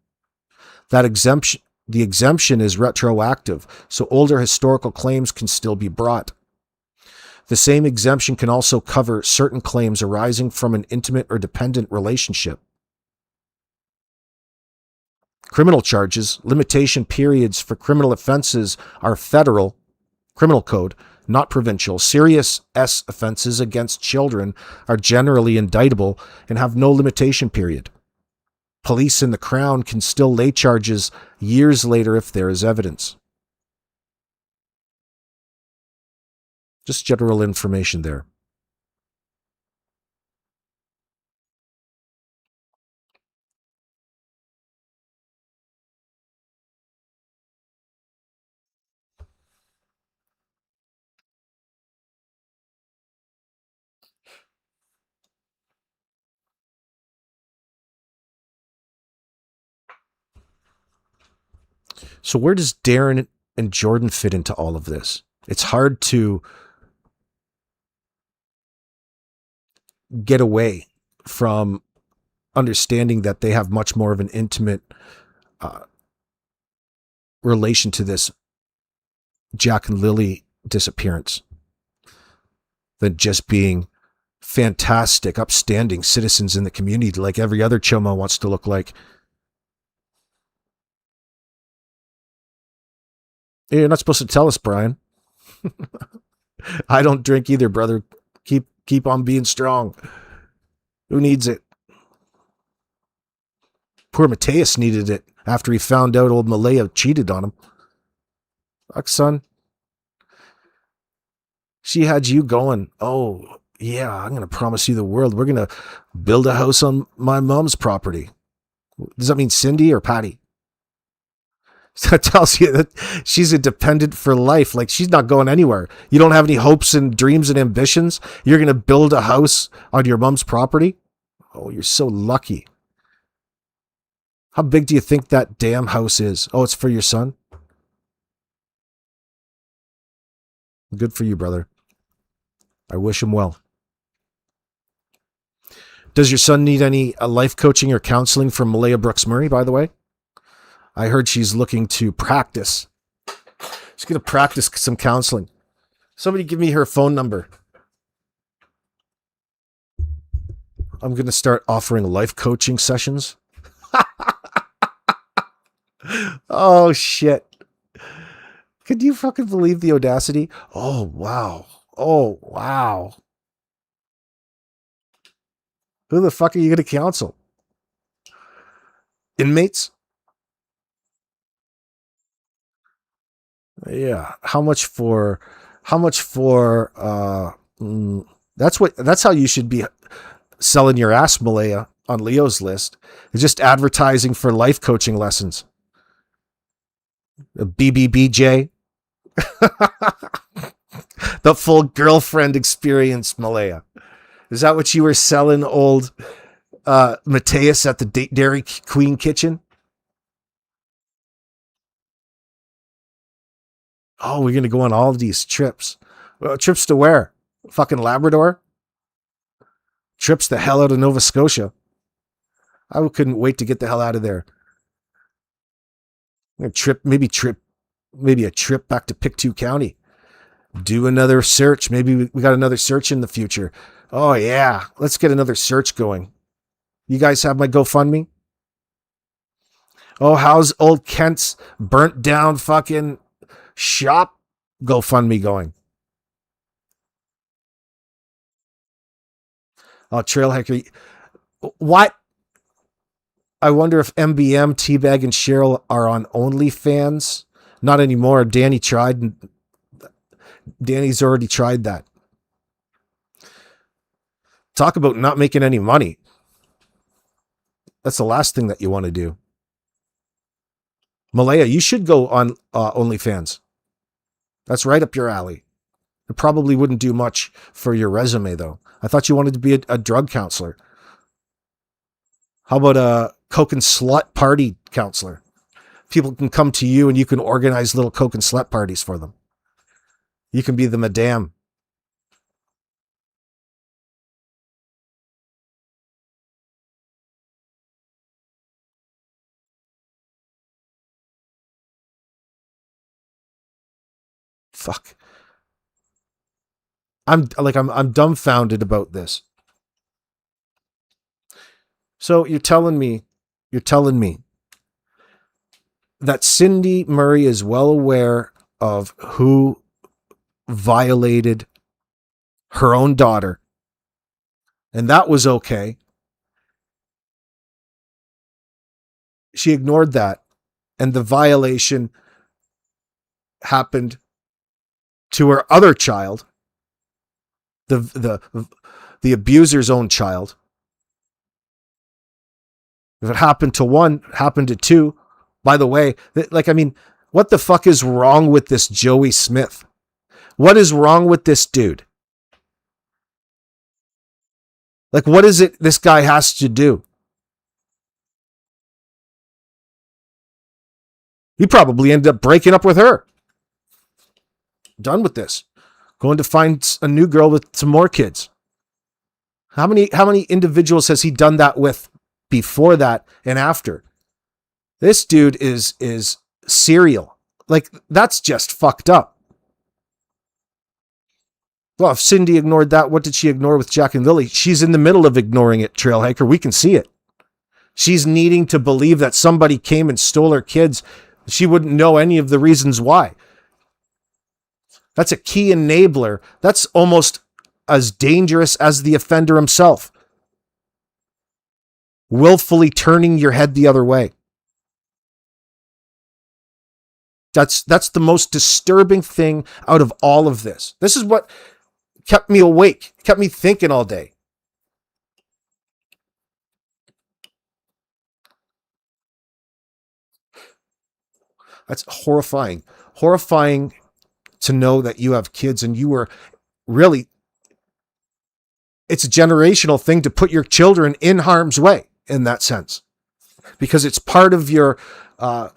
The exemption is retroactive, so older historical claims can still be brought. The same exemption can also cover certain claims arising from an intimate or dependent relationship. Criminal charges, limitation periods for criminal offenses are federal, criminal code, not provincial. Serious S offenses against children are generally indictable and have no limitation period. Police and the Crown can still lay charges years later if there is evidence. Just general information there. So where does Darren and Jordan fit into all of this? It's hard to get away from understanding that they have much more of an intimate relation to this Jack and Lilly disappearance than just being fantastic, upstanding citizens in the community like every other Choma wants to look like. You're not supposed to tell us, Brian. I don't drink either, brother. Keep on being strong. Who needs it? Poor Matais needed it after he found out old Malaya cheated on him. Fuck, son. She had you going, oh, Yeah, I'm going to promise you the world. We're going to build a house on my mom's property. Does that mean Cindy or Patty? That tells you that she's a dependent for life. Like, she's not going anywhere. You don't have any hopes and dreams and ambitions. You're going to build a house on your mom's property. Oh, you're so lucky. How big do you think that damn house is? Oh, it's for your son? Good for you, brother. I wish him well. Does your son need any life coaching or counseling from Malaya Brooks Murray, by the way? I heard she's looking to practice. She's going to practice some counseling. Somebody give me her phone number. I'm going to start offering life coaching sessions. Oh, shit. Could you fucking believe the audacity? Oh, wow. Oh, wow. Who the fuck are you going to counsel? Inmates? Yeah. How much for that's how you should be selling your ass, Malaya, on Leo's list. It's just advertising for life coaching lessons. A BBBJ. The full girlfriend experience, Malaya. Is that what you were selling old Matais at the Dairy Queen kitchen? Oh, we're going to go on all of these trips. Well, trips to where? Fucking Labrador? Trips the hell out of Nova Scotia. I couldn't wait to get the hell out of there. Maybe a trip back to Pictou County. Do another search. Maybe we got another search in the future. Oh, yeah. Let's get another search going. You guys have my GoFundMe? Oh, how's old Kent's burnt down fucking shop GoFundMe going? Oh, Trailhacker. What? I wonder if MBM, Teabag, and Cheryl are on OnlyFans. Not anymore. Danny's already tried that. Talk about not making any money. That's the last thing that you want to do. Malaya, you should go on OnlyFans. That's right up your alley. It probably wouldn't do much for your resume, though. I thought you wanted to be a drug counselor. How about a coke and slut party counselor? People can come to you and you can organize little coke and slut parties for them. You can be the madame. Fuck. I'm dumbfounded about this. So you're telling me that Cindy Murray is well aware of who violated her own daughter, and that was okay. She ignored that, and the violation happened to her other child, the abuser's own child. If it happened to one, it happened to two. By the way, what the fuck is wrong with this Joey Smith? What is wrong with this dude? Like, what is it this guy has to do? He probably ended up breaking up with her. Done with this. Going to find a new girl with some more kids. How many individuals has he done that with before that and after? This dude is serial. Like, that's just fucked up. Well, if Cindy ignored that, what did she ignore with Jack and Lilly? She's in the middle of ignoring it, Trailhaker. We can see it. She's needing to believe that somebody came and stole her kids. She wouldn't know any of the reasons why. That's a key enabler. That's almost as dangerous as the offender himself. Willfully turning your head the other way. That's the most disturbing thing out of all of this. This is what kept me awake, kept me thinking all day. That's horrifying. Horrifying to know that you have kids and you were really, it's a generational thing to put your children in harm's way in that sense, because it's part of your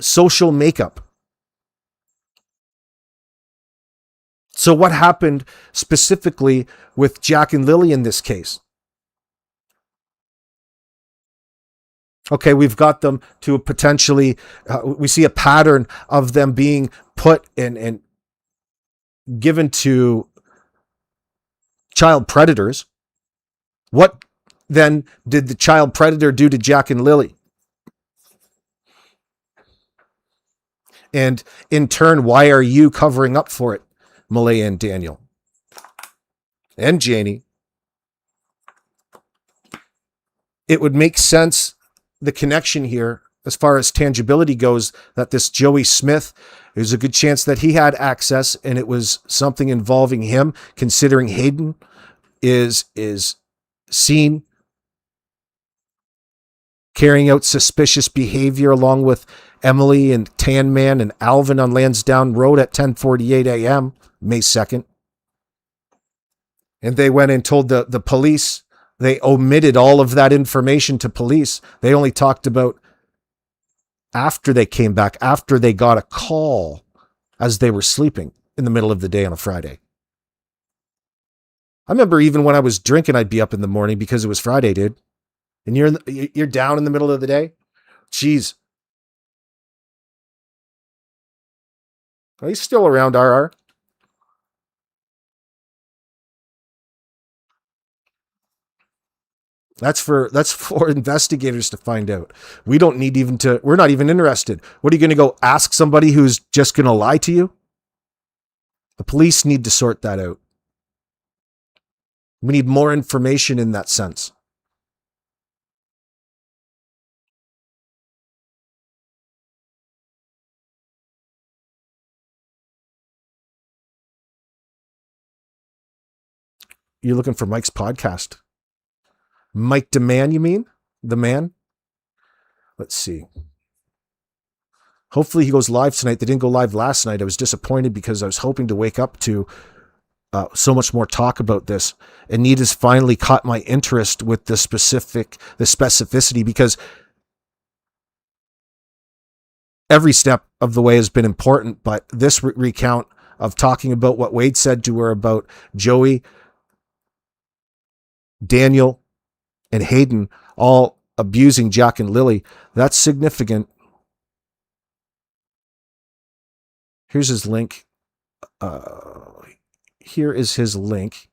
social makeup. So what happened specifically with Jack and Lilly in this case? Okay, we've got them to potentially, we see a pattern of them being put in and given to child predators. What then did the child predator do to Jack and Lilly? And in turn, why are you covering up for it, Malaya and Daniel? And Janie? It would make sense, the connection here, as far as tangibility goes, that this Joey Smith, there's a good chance that he had access and it was something involving him, considering Hayden is seen carrying out suspicious behavior along with Emily and Tan Man and Alvin on Lansdowne Road at 10:48 a.m. May 2nd. And they went and told the police. They omitted all of that information to police. They only talked about after they came back, after they got a call as they were sleeping in the middle of the day on a Friday. I remember even when I was drinking, I'd be up in the morning because it was Friday, dude. And you're down in the middle of the day? Jeez. Are you still around, RR? That's for investigators to find out. We don't need even to, we're not even interested. What are you going to go ask somebody who's just going to lie to you? The police need to sort that out. We need more information in that sense. You're looking for Mike's podcast. Mike DeMan, you mean? The man? Let's see. Hopefully he goes live tonight. They didn't go live last night. I was disappointed because I was hoping to wake up to so much more talk about this. Anita's finally caught my interest with the specificity, because every step of the way has been important, but this recount of talking about what Wade said to her about Joey, Daniel, and Hayden all abusing Jack and Lilly, that's significant. Here's his link. Here is his link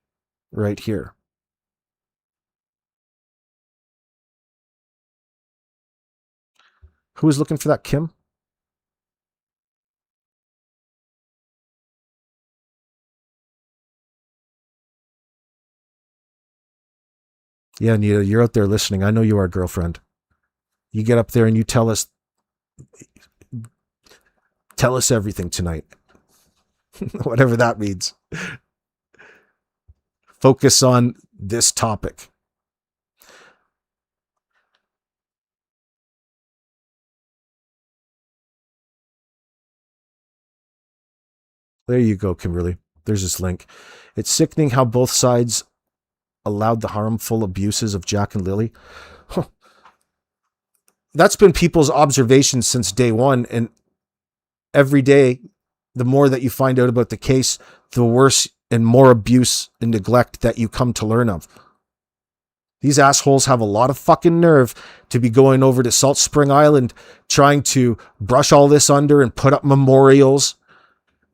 right here. Who is looking for that, Kim? Yeah, Anita, you're out there listening. I know you are, girlfriend. You get up there and you tell us everything tonight. Whatever that means. Focus on this topic. There you go, Kimberly. There's this link. It's sickening how both sides allowed the harmful abuses of Jack and Lilly. Huh. That's been people's observations since day one. And every day, the more that you find out about the case, the worse and more abuse and neglect that you come to learn of. These assholes have a lot of fucking nerve to be going over to Salt Spring Island, trying to brush all this under and put up memorials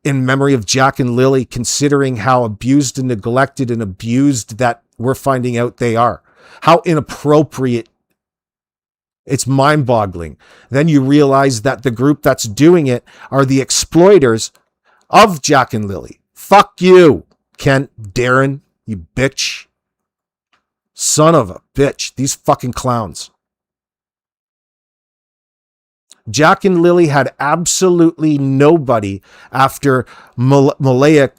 in memory of Jack and Lilly, considering how abused and neglected and abused that we're finding out they are. How inappropriate. It's mind-boggling. Then you realize that the group that's doing it are the exploiters of Jack and Lilly. Fuck you, Kent, Darren, you bitch. Son of a bitch. These fucking clowns. Jack and Lilly had absolutely nobody after Malaya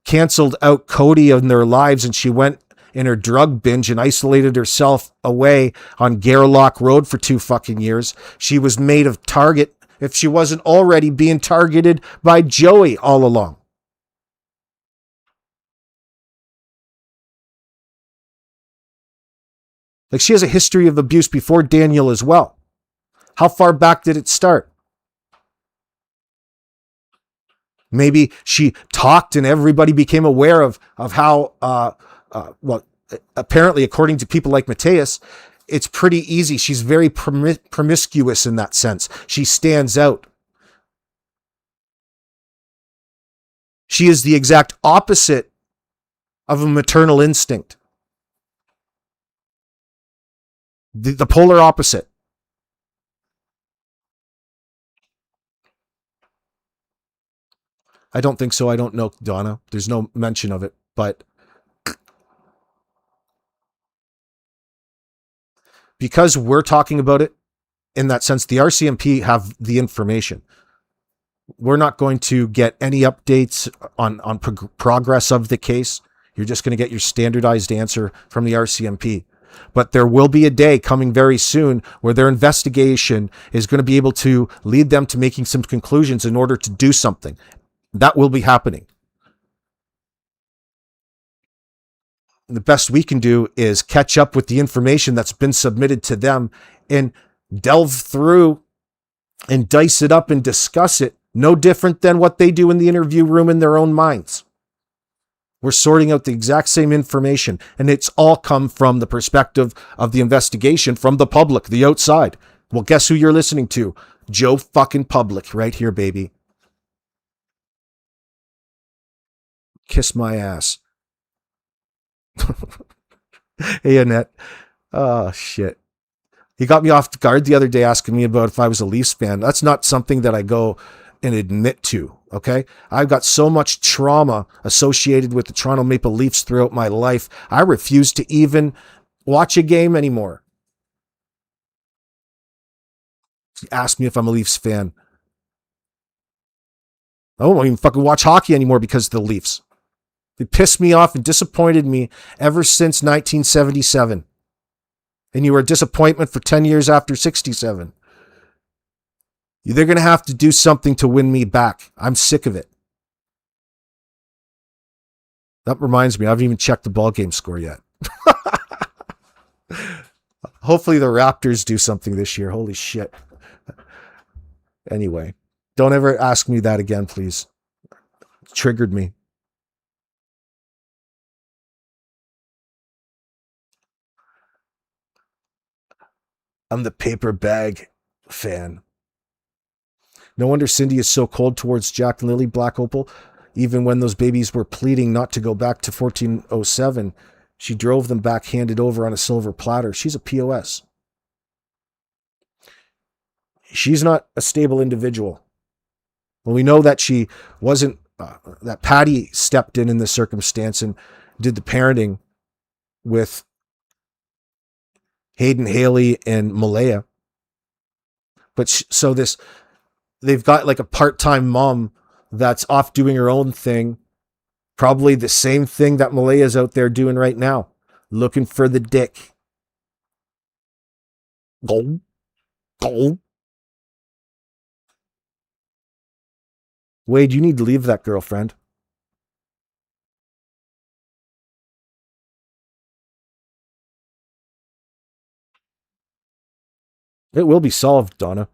canceled out Cody in their lives, and she went in her drug binge and isolated herself away on Gairloch Road for 2 fucking years. She was made a target if she wasn't already being targeted by Joey all along. Like, she has a history of abuse before Daniel as well. How far back did it start? Maybe she talked and everybody became aware of how, well, apparently, according to people like Matais, it's pretty easy. She's very promiscuous in that sense. She stands out. She is the exact opposite of a maternal instinct. The polar opposite. I don't think so. I don't know, Donna. There's no mention of it, but because we're talking about it in that sense, the RCMP have the information. We're not going to get any updates on progress of the case. You're just going to get your standardized answer from the RCMP. But there will be a day coming very soon where their investigation is going to be able to lead them to making some conclusions in order to do something. That will be happening. The best we can do is catch up with the information that's been submitted to them and delve through and dice it up and discuss it. No different than what they do in the interview room in their own minds. We're sorting out the exact same information, and it's all come from the perspective of the investigation from the public, the outside. Well, guess who you're listening to? Joe fucking Public right here, baby. Kiss my ass. Hey, Annette. Oh, shit. He got me off guard the other day asking me about if I was a Leafs fan. That's not something that I go and admit to, okay? I've got so much trauma associated with the Toronto Maple Leafs throughout my life. I refuse to even watch a game anymore. He asked me if I'm a Leafs fan. I won't even fucking watch hockey anymore because of the Leafs. They pissed me off and disappointed me ever since 1977. And you were a disappointment for 10 years after 67. They're going to have to do something to win me back. I'm sick of it. That reminds me, I haven't even checked the ball game score yet. Hopefully the Raptors do something this year. Holy shit. Anyway, don't ever ask me that again, please. It triggered me. I'm the paper bag fan. No wonder Cindy is so cold towards Jack and Lilly Black Opal. Even when those babies were pleading not to go back to 1407, she drove them back handed over on a silver platter. She's a POS. She's not a stable individual. Well, we know that she wasn't, that Patty stepped in this circumstance and did the parenting with Hayden, Haley, and Malaya. But so they've got like a part-time mom that's off doing her own thing. Probably the same thing that Malaya's out there doing right now. Looking for the dick. Go. Go. Wade, you need to leave that girlfriend. It will be solved, Donna.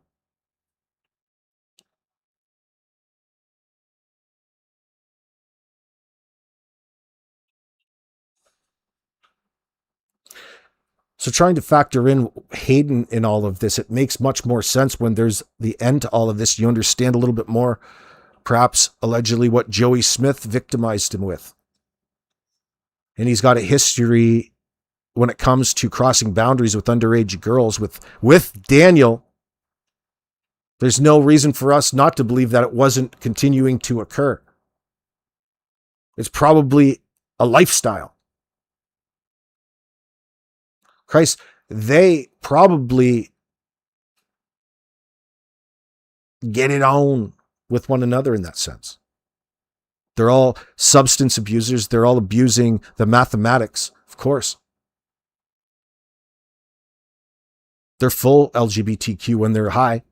So trying to factor in Hayden in all of this, it makes much more sense when there's the end to all of this. You understand a little bit more, perhaps allegedly what Joey Smith victimized him with. And he's got a history when it comes to crossing boundaries with underage girls with Daniel. There's no reason for us not to believe that it wasn't continuing to occur. It's probably a lifestyle. Christ, they probably get it on with one another in that sense. They're all substance abusers. They're all abusing the mathematics, of course. They're full LGBTQ when they're high.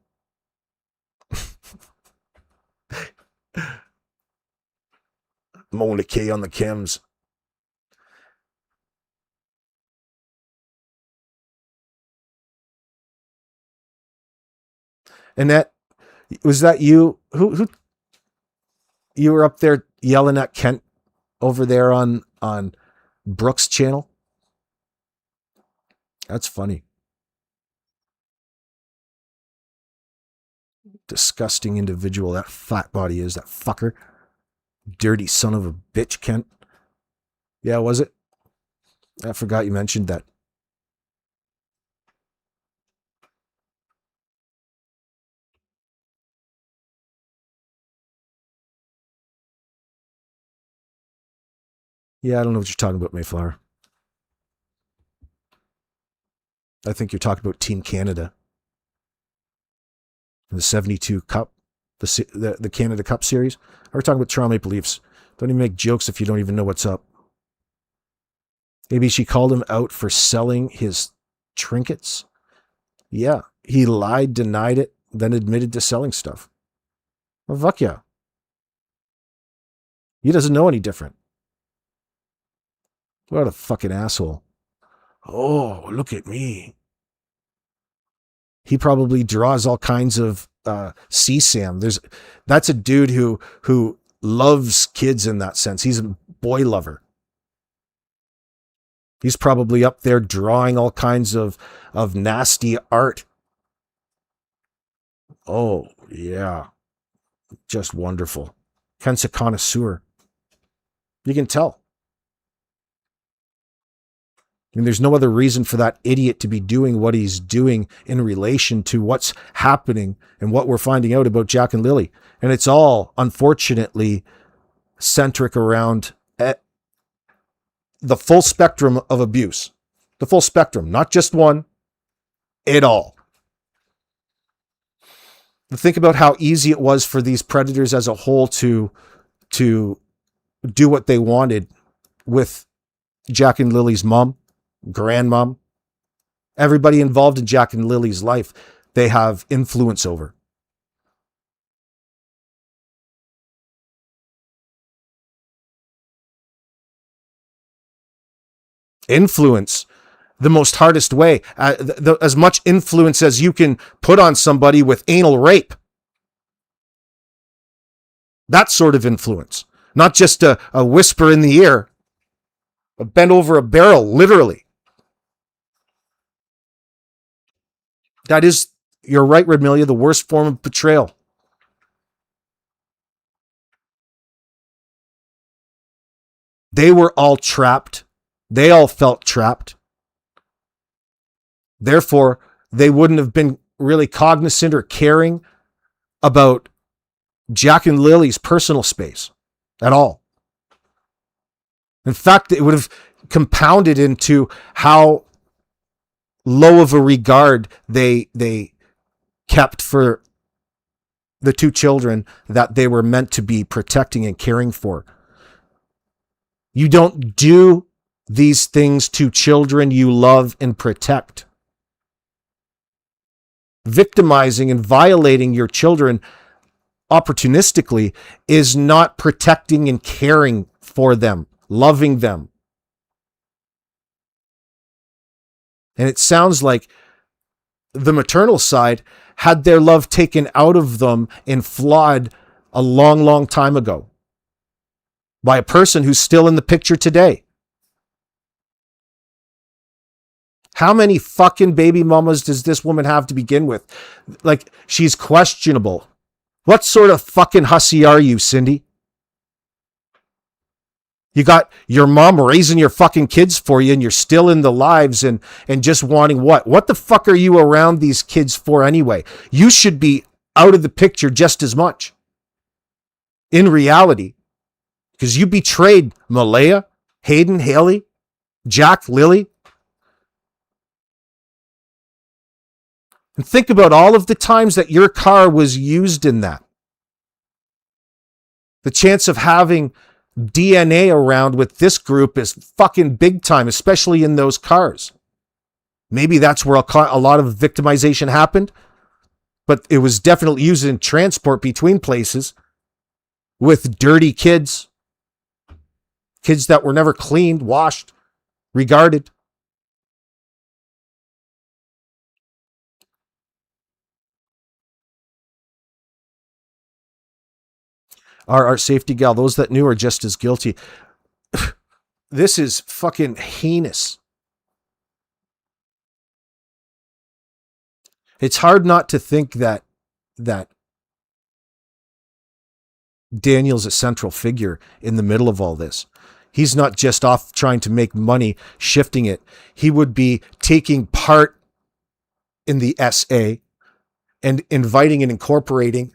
Mona K on the chems. Annette, was that you? Who you were up there yelling at Kent over there on Brooks' channel? That's funny. Disgusting individual that fat body is, that fucker. Dirty son of a bitch, Kent. Yeah, was it? I forgot you mentioned that. Yeah, I don't know what you're talking about, Mayflower. I think you're talking about Team Canada. The 72 Cup, the Canada Cup series. We're talking about Toronto Maple Leafs. Don't even make jokes if you don't even know what's up. Maybe she called him out for selling his trinkets. Yeah, he lied, denied it, then admitted to selling stuff. Well, fuck yeah. He doesn't know any different. What a fucking asshole. Oh, look at me. He probably draws all kinds of CSAM. That's a dude who loves kids in that sense. He's a boy lover. He's probably up there drawing all kinds of nasty art. Oh, yeah. Just wonderful. Kent's a connoisseur. You can tell. I mean, there's no other reason for that idiot to be doing what he's doing in relation to what's happening and what we're finding out about Jack and Lilly. And it's all, unfortunately, centric around the full spectrum of abuse. The full spectrum, not just one, it all. Think about how easy it was for these predators as a whole to do what they wanted with Jack and Lily's mom, grandmom, everybody involved in Jack and Lily's life, they have influence over. Influence, the most hardest way, as much influence as you can put on somebody with anal rape. That sort of influence, not just a whisper in the ear, a bent over a barrel, literally. That is, you're right, Redmilia, the worst form of betrayal. They were all trapped. They all felt trapped. Therefore, they wouldn't have been really cognizant or caring about Jack and Lily's personal space at all. In fact, it would have compounded into how low of a regard they kept for the two children that they were meant to be protecting and caring for. You don't do these things to children you love and protect. Victimizing and violating your children opportunistically is not protecting and caring for them, loving them. And it sounds like the maternal side had their love taken out of them and flawed a long, long time ago by a person who's still in the picture today. How many fucking baby mamas does this woman have to begin with? Like, she's questionable. What sort of fucking hussy are you, Cindy? You got your mom raising your fucking kids for you and you're still in the lives and just wanting what? What the fuck are you around these kids for anyway? You should be out of the picture just as much. In reality. Because you betrayed Malaya, Hayden, Haley, Jack, Lily. And think about all of the times that your car was used in that. The chance of having DNA around with this group is fucking big time, especially in those cars. Maybe that's where a lot of victimization happened, but it was definitely used in transport between places with dirty kids that were never cleaned, washed, regarded. Our safety gal, those that knew are just as guilty. This is fucking heinous. It's hard not to think that Daniel's a central figure in the middle of all this. He's not just off trying to make money, shifting it. He would be taking part in the SA and inviting and incorporating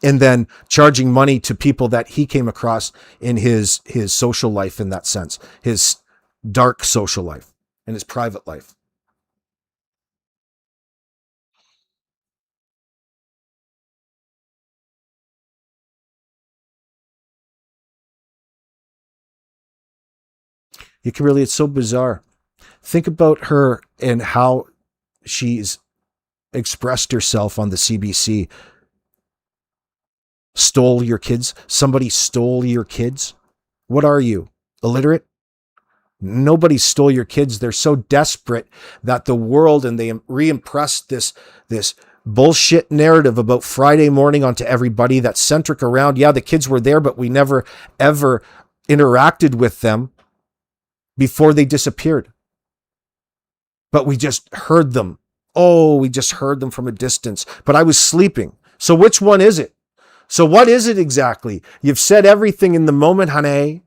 and then charging money to people that he came across in his social life, in that sense, his dark social life and his private life. You can really, it's so bizarre. Think about her and how she's expressed herself on the CBC. Stole your kids. Somebody stole your kids. What are you? Illiterate? Nobody stole your kids. They're so desperate that the world, and they re-impressed this bullshit narrative about Friday morning onto everybody that's centric around, yeah, the kids were there, but we never ever interacted with them before they disappeared. But we just heard them. Oh, we just heard them from a distance. But I was sleeping. So which one is it? So what is it exactly? You've said everything in the moment, honey.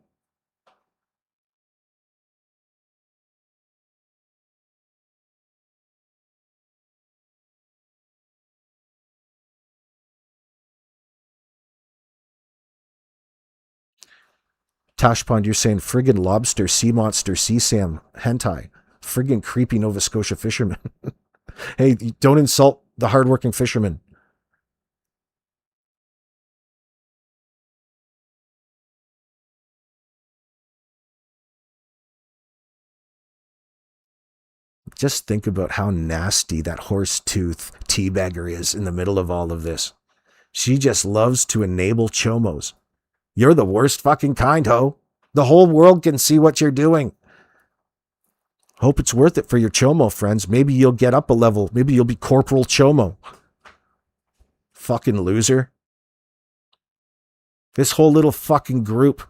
Tashpond, you're saying friggin' lobster, sea monster, sea sam, hentai. Friggin' creepy Nova Scotia fishermen. Hey, don't insult the hardworking fishermen. Just think about how nasty that horse tooth teabagger is in the middle of all of this. She just loves to enable chomos. You're the worst fucking kind, ho. The whole world can see what you're doing. Hope it's worth it for your chomo friends. Maybe you'll get up a level. Maybe you'll be Corporal Chomo. Fucking loser. This whole little fucking group.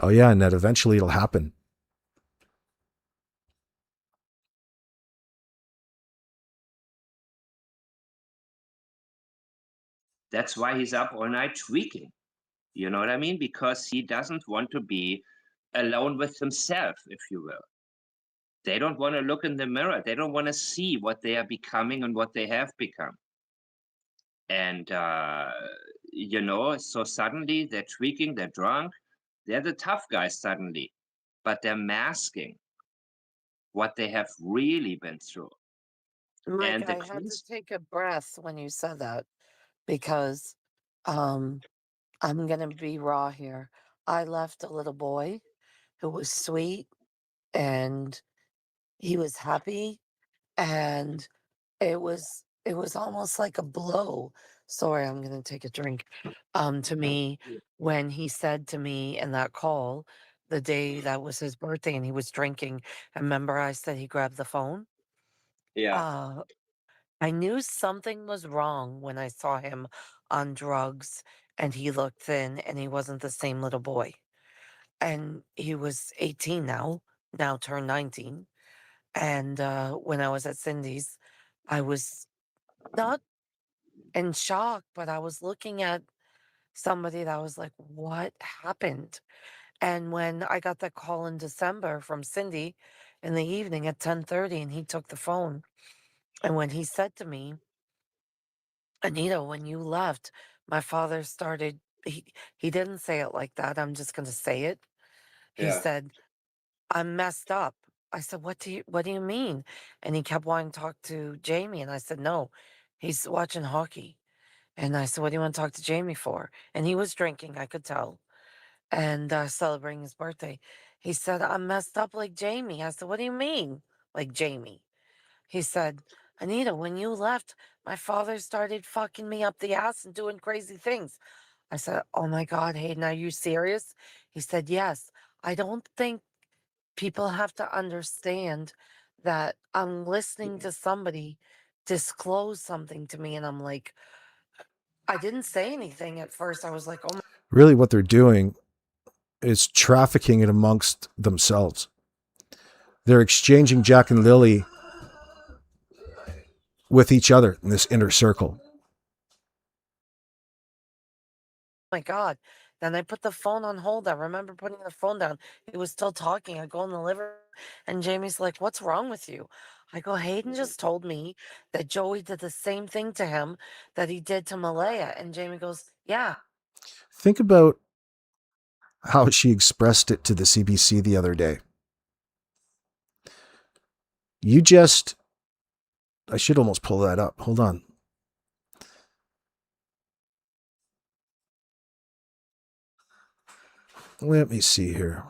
Oh yeah, and that eventually it'll happen. That's why he's up all night tweaking. You know what I mean? Because he doesn't want to be alone with himself, if you will. They don't want to look in the mirror. They don't want to see what they are becoming and what they have become. And, so suddenly they're tweaking, they're drunk, they're the tough guys suddenly, but they're masking what they have really been through. Mike, And the I had to take a breath when you said that because um, I'm going to be raw here. I left a little boy who was sweet and he was happy and it was almost like a blow. Sorry, I'm going to take a drink. To me when he said to me in that call the day that was his birthday and he was drinking. And remember I said he grabbed the phone? Yeah. Uh I knew something was wrong when I saw him on drugs and he looked thin and he wasn't the same little boy. And he was 18 now turned 19. And when I was at Cindy's, I was not in shock, but I was looking at somebody that was like, what happened? And when I got that call in December from Cindy in the evening at 10:30 and he took the phone, and when he said to me, Anita, when you left, my father started he didn't say it like that. I'm just going to say it. He Yeah. said, "I'm messed up." I said, what do you mean? And he kept wanting to talk to Jamie. And I said, no, he's watching hockey. And I said, what do you want to talk to Jamie for? And he was drinking, I could tell, and celebrating his birthday. He said, I'm messed up like Jamie. I said, what do you mean, like Jamie? He said, Anita, when you left, my father started fucking me up the ass and doing crazy things. I said, oh my God, Hayden, are you serious? He said, yes. I don't think people have to understand that I'm listening to somebody disclose something to me. And I'm like, I didn't say anything at first. I was like, oh my. Really, what they're doing is trafficking it amongst themselves. They're exchanging Jack and Lilly with each other in this inner circle. My God. Then I put the phone on hold. I remember putting the phone down. He was still talking. I go in the living room and Jamie's like, what's wrong with you? I go, Hayden just told me that Joey did the same thing to him that he did to Malaya. And Jamie goes, yeah. Think about how she expressed it to the CBC the other day. I should almost pull that up. Hold on. Let me see here.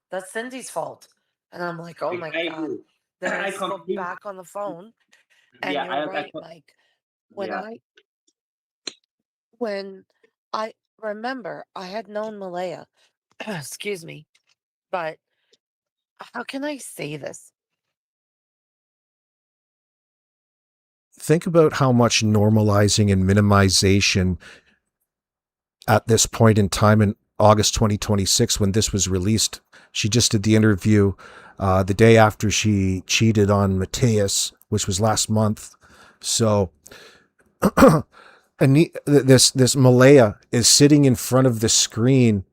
That's Cindy's fault. And I'm like, oh my I God. agree. Then I I spoke completely, back on the phone. And yeah, you're right, Mike. When yeah. when I remember I had known Malaya, excuse me, but how can I say this? Think about how much normalizing and minimization at this point in time in August 2026 when this was released. She just did the interview the day after she cheated on Matais, which was last month. So this Malaya is sitting in front of the screen,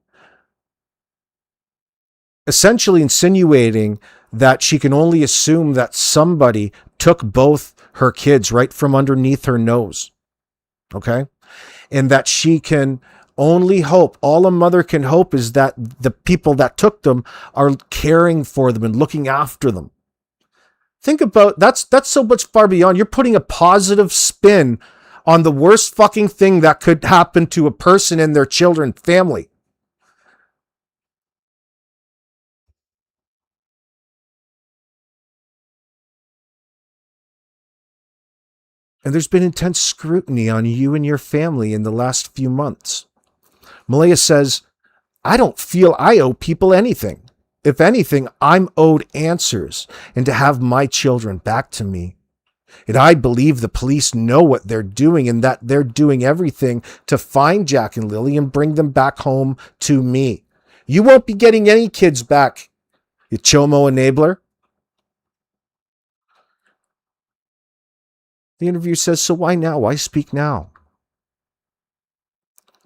essentially insinuating that she can only assume that somebody took both her kids right from underneath her nose. Okay? And that she can only hope, all a mother can hope is that the people that took them are caring for them and looking after them. Think about, that's so much far beyond. You're putting a positive spin on the worst fucking thing that could happen to a person and their children, family. And there's been intense scrutiny on you and your family in the last few months. Malaya says, I don't feel I owe people anything. If anything, I'm owed answers and to have my children back to me. And I believe the police know what they're doing and that they're doing everything to find Jack and Lilly and bring them back home to me. You won't be getting any kids back, you chomo enabler. The interview says, so why now? Why speak now?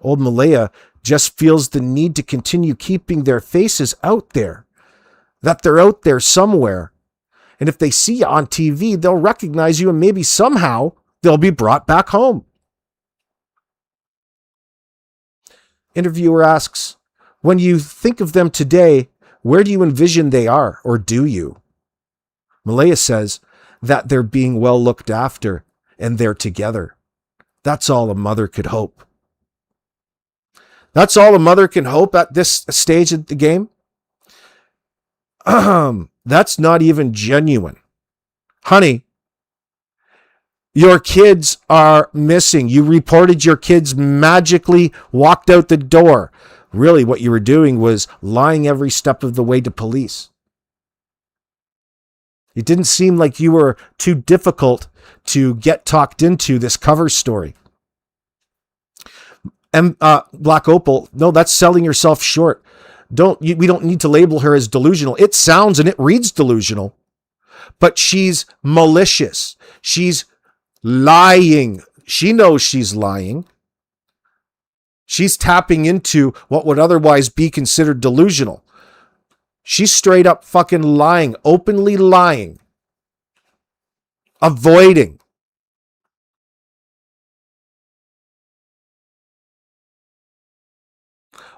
Old Malaya just feels the need to continue keeping their faces out there, that they're out there somewhere. And if they see you on TV, they'll recognize you and maybe somehow they'll be brought back home. Interviewer asks, when you think of them today, where do you envision they are, or do you? Malaya says that they're being well looked after and they're together. That's all a mother could hope. That's all a mother can hope at this stage of the game. That's not even genuine. Honey, your kids are missing. You reported your kids magically walked out the door. Really, what you were doing was lying every step of the way to police. It didn't seem like you were too difficult to get talked into this cover story. And Black Opal, no, that's selling yourself short. We don't need to label her as delusional. It sounds and it reads delusional, but she's malicious. She's lying. She knows she's lying. She's tapping into what would otherwise be considered delusional. She's straight up fucking lying, openly lying. avoiding.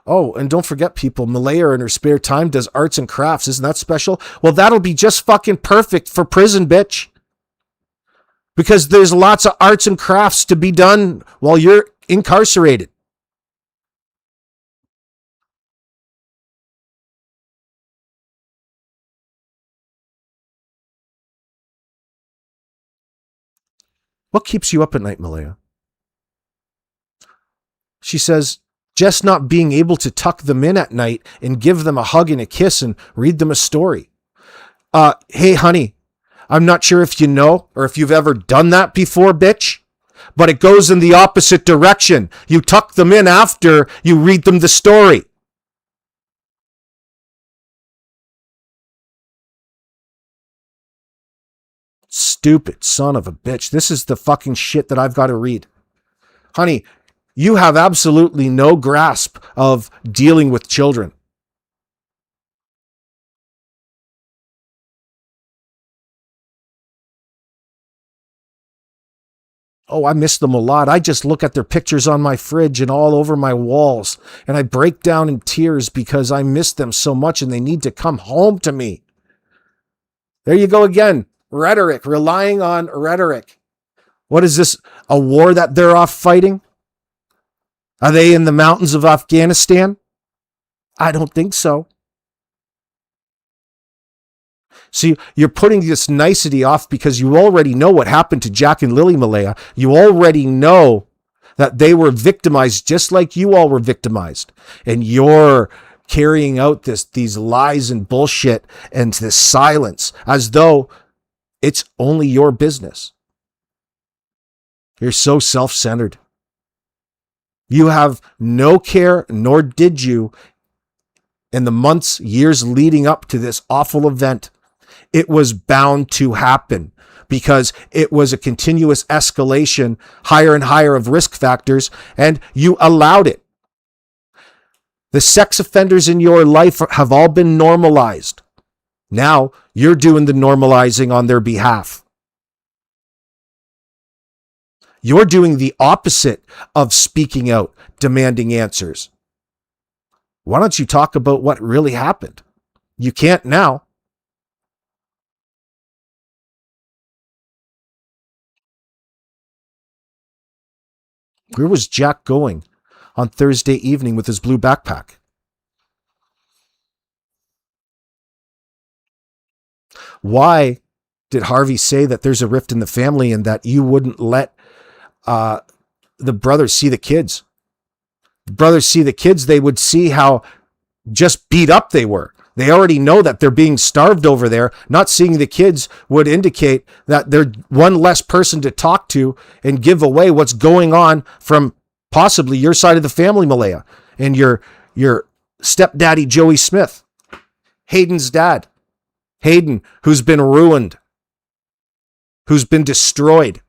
Oh, and don't forget, people, Malaya in her spare time does arts and crafts. Isn't that special? Well, that'll be just fucking perfect for prison, bitch. Because there's lots of arts and crafts to be done while you're incarcerated. What keeps you up at night, Malaya? She says, just not being able to tuck them in at night and give them a hug and a kiss and read them a story. Hey, honey, I'm not sure if you know or if you've ever done that before, bitch, but it goes in the opposite direction. You tuck them in after you read them the story. Stupid son of a bitch. This is the fucking shit that I've got to read. Honey, you have absolutely no grasp of dealing with children. Oh, I miss them a lot. I just look at their pictures on my fridge and all over my walls, and I break down in tears because I miss them so much and they need to come home to me. There you go again. Rhetoric, relying on rhetoric. What is this, a war that they're off fighting? Are they in the mountains of Afghanistan? I don't think so. See, you're putting this nicety off because you already know what happened to Jack and Lilly, Malaya. You already know that they were victimized just like you all were victimized. And you're carrying out these lies and bullshit and this silence as though it's only your business. You're so self-centered. You have no care, nor did you, in the months, years leading up to this awful event. It was bound to happen because it was a continuous escalation, higher and higher of risk factors, and you allowed it. The sex offenders in your life have all been normalized. Now you're doing the normalizing on their behalf. You're doing the opposite of speaking out, demanding answers. Why don't you talk about what really happened? You can't now. Where was Jack going on Thursday evening with his blue backpack? Why did Harvey say that there's a rift in the family and that you wouldn't let the brothers see the kids? The brothers see the kids, they would see how just beat up they were. They already know that they're being starved over there. Not seeing the kids would indicate that they're one less person to talk to and give away what's going on from possibly your side of the family, Malaya, and your stepdaddy, Joey Smith, Hayden's dad. Hayden, who's been ruined, who's been destroyed.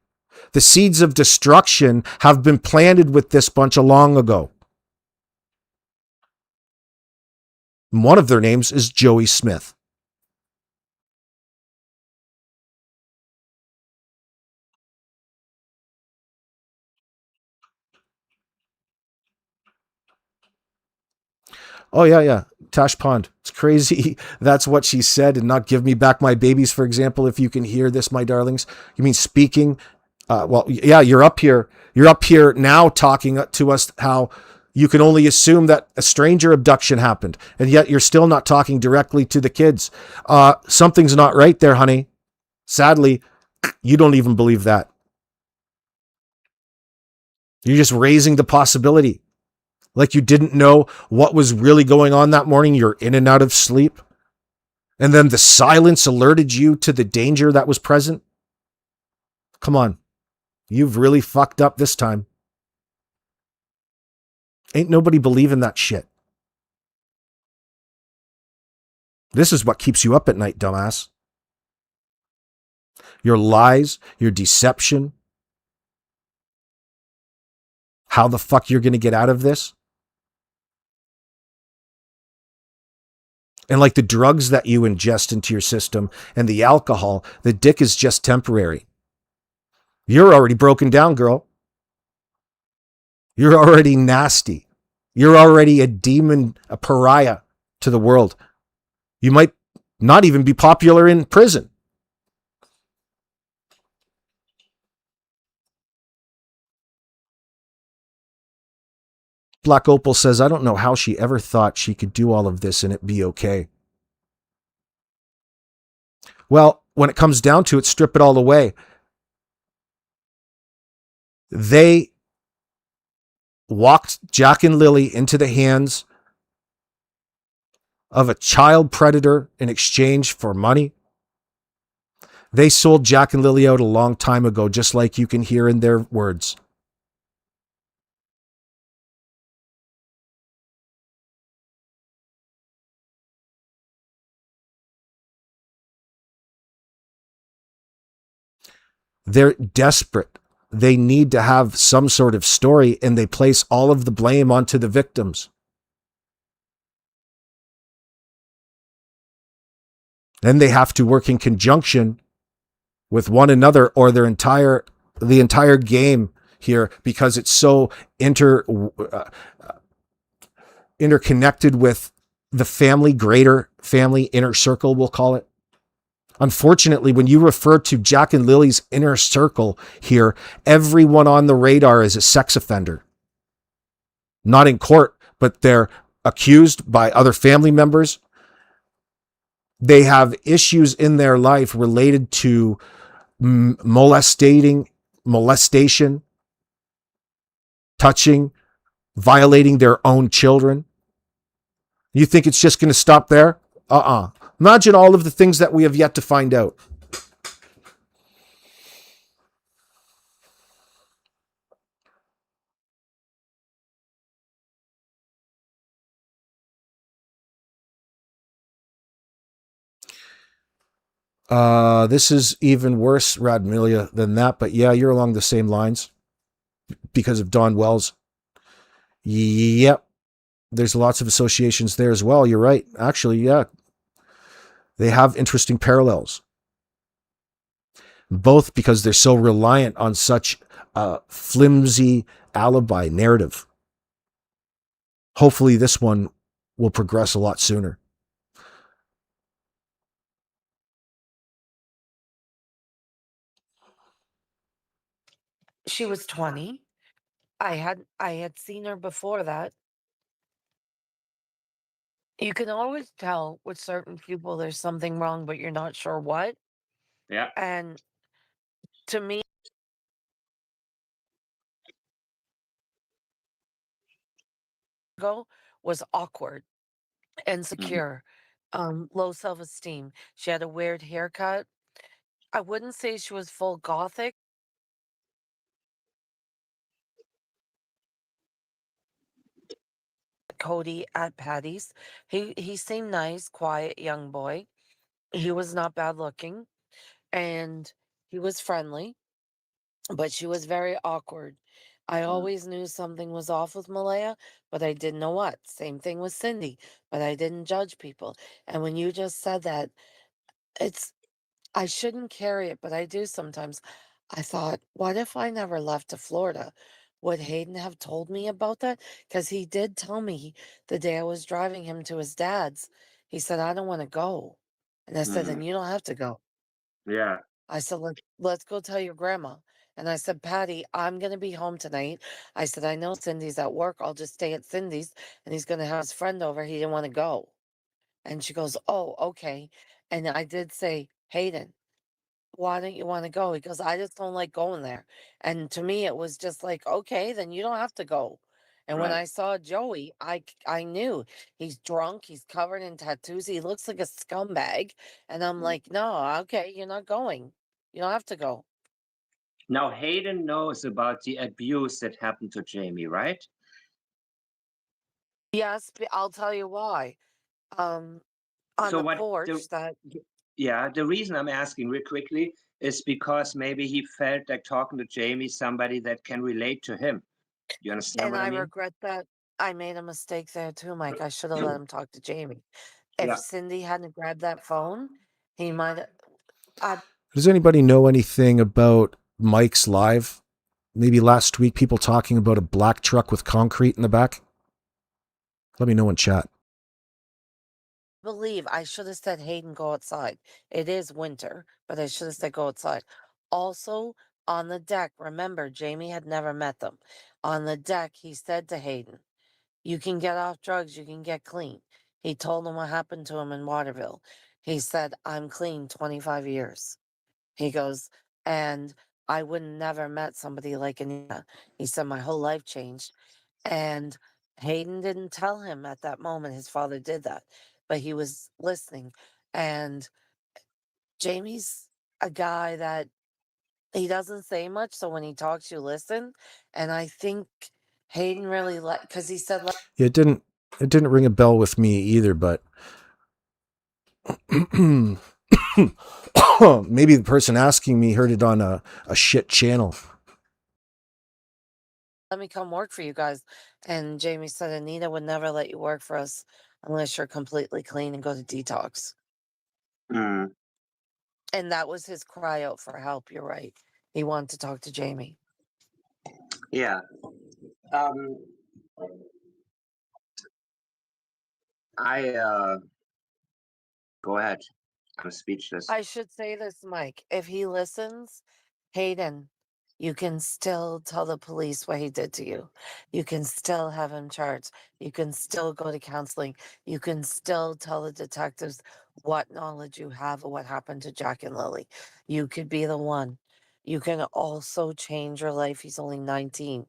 The seeds of destruction have been planted with this bunch long ago. One of their names is Joey Smith. Oh, yeah. Tash Pond. It's crazy. That's what she said, and not give me back my babies, for example, if you can hear this, my darlings. You mean speaking? Well, yeah, you're up here. You're up here now talking to us how you can only assume that a stranger abduction happened, and yet you're still not talking directly to the kids. Something's not right there, honey. Sadly, you don't even believe that. You're just raising the possibility. Like you didn't know what was really going on that morning. You're in and out of sleep. And then the silence alerted you to the danger that was present. Come on. You've really fucked up this time. Ain't nobody believing that shit. This is what keeps you up at night, dumbass. Your lies, your deception. How the fuck you're going to get out of this? And like the drugs that you ingest into your system and the alcohol, the dick is just temporary. You're already broken down, girl. You're already nasty. You're already a demon, a pariah to the world. You might not even be popular in prison. Black Opal says, I don't know how she ever thought she could do all of this and it be okay. Well, when it comes down to it, strip it all away. They walked Jack and Lilly into the hands of a child predator in exchange for money. They sold Jack and Lilly out a long time ago, just like you can hear in their words. They're desperate. They need to have some sort of story, and they place all of the blame onto the victims. Then they have to work in conjunction with one another or the entire game here, because it's so interconnected with the family, greater family, inner circle, we'll call it. Unfortunately, when you refer to Jack and Lily's inner circle here, everyone on the radar is a sex offender. Not in court, but they're accused by other family members. They have issues in their life related to molestation, touching, violating their own children. You think it's just going to stop there? Imagine all of the things that we have yet to find out. This is even worse, Radmilia, than that. But yeah, you're along the same lines because of Don Wells. Yep. There's lots of associations there as well. You're right. Actually, yeah. They have interesting parallels. Both because they're so reliant on such a flimsy alibi narrative. Hopefully this one will progress a lot sooner. She was 20. I had seen her before that. You can always tell with certain people there's something wrong, but you're not sure what. Yeah. And to me, was awkward, insecure, low self-esteem. She had a weird haircut. I wouldn't say she was full gothic. Cody at Patty's. He seemed nice, quiet young boy. He was not bad looking, and he was friendly, but she was very awkward. I always knew something was off with Malaya, but I didn't know what. Same thing with Cindy, but I didn't judge people. And when you just said that, it's I shouldn't carry it, but I do sometimes. I thought, what if I never left to Florida? Would Hayden have told me about that? Because he did tell me the day I was driving him to his dad's. He said, I don't want to go. And I said, then you don't have to go. Yeah. I said, let's go tell your grandma. And I said, Patty, I'm going to be home tonight. I said, I know Cindy's at work. I'll just stay at Cindy's. And he's going to have his friend over. He didn't want to go. And she goes, oh, okay. And I did say, Hayden, why don't you want to go? He goes, I just don't like going there. And to me, it was just like, okay, then you don't have to go. And when Right. I saw Joey, I knew he's drunk, he's covered in tattoos, he looks like a scumbag. And I'm like, no, okay, you're not going. You don't have to go. Now Hayden knows about the abuse that happened to Jamie, right? Yes, I'll tell you why. On So the what porch that yeah, the reason I'm asking real quickly is because maybe he felt like talking to Jamie, somebody that can relate to him. You understand and what I I mean? regret that I made a mistake there too, Mike. I should have let him talk to Jamie. If Yeah. Cindy hadn't grabbed that phone, he might have. Does anybody know anything about Mike's live, maybe last week, people talking about a black truck with concrete in the back? Let me know in chat. Believe I should have said, Hayden, go outside. It is winter, but I should have said, go outside. Also, on the deck, remember, Jamie had never met them. On the deck, he said to Hayden, you can get off drugs, you can get clean. He told him what happened to him in Waterville. He said, I'm clean 25 years. He goes, and I would never met somebody like Anita. He said, my whole life changed. And Hayden didn't tell him at that moment his father did that, but he was listening. And Jamie's a guy that he doesn't say much. So when he talks, you listen. And I think Hayden really because he said, Yeah, it didn't ring a bell with me either, but maybe the person asking me heard it on a shit channel. let me come work for you guys. And Jamie said, Anita would never let you work for us unless you're completely clean and go to detox. Mm. And that was his cry out for help. You're right. He wanted to talk to Jamie. Yeah. Go ahead. I'm speechless. I should say this, Mike. If he listens, Hayden, you can still tell the police what he did to you. You can still have him charged. You can still go to counseling. You can still tell the detectives what knowledge you have of what happened to Jack and Lilly. You could be the one. You can also change your life. He's only 19.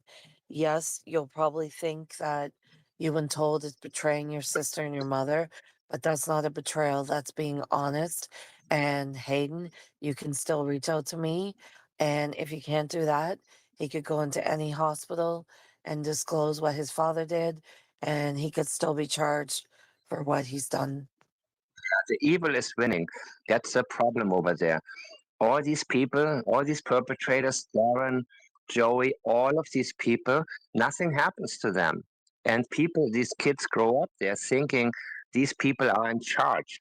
Yes, you'll probably think that you've been told it's betraying your sister and your mother, but that's not a betrayal. That's being honest. And Hayden, you can still reach out to me. And if you can't do that, he could go into any hospital and disclose what his father did, and he could still be charged for what he's done. The evil is winning. That's the problem over there. All these people, all these perpetrators, Darren, Joey, all of these people, nothing happens to them. And people, these kids grow up, they're thinking these people are in charge.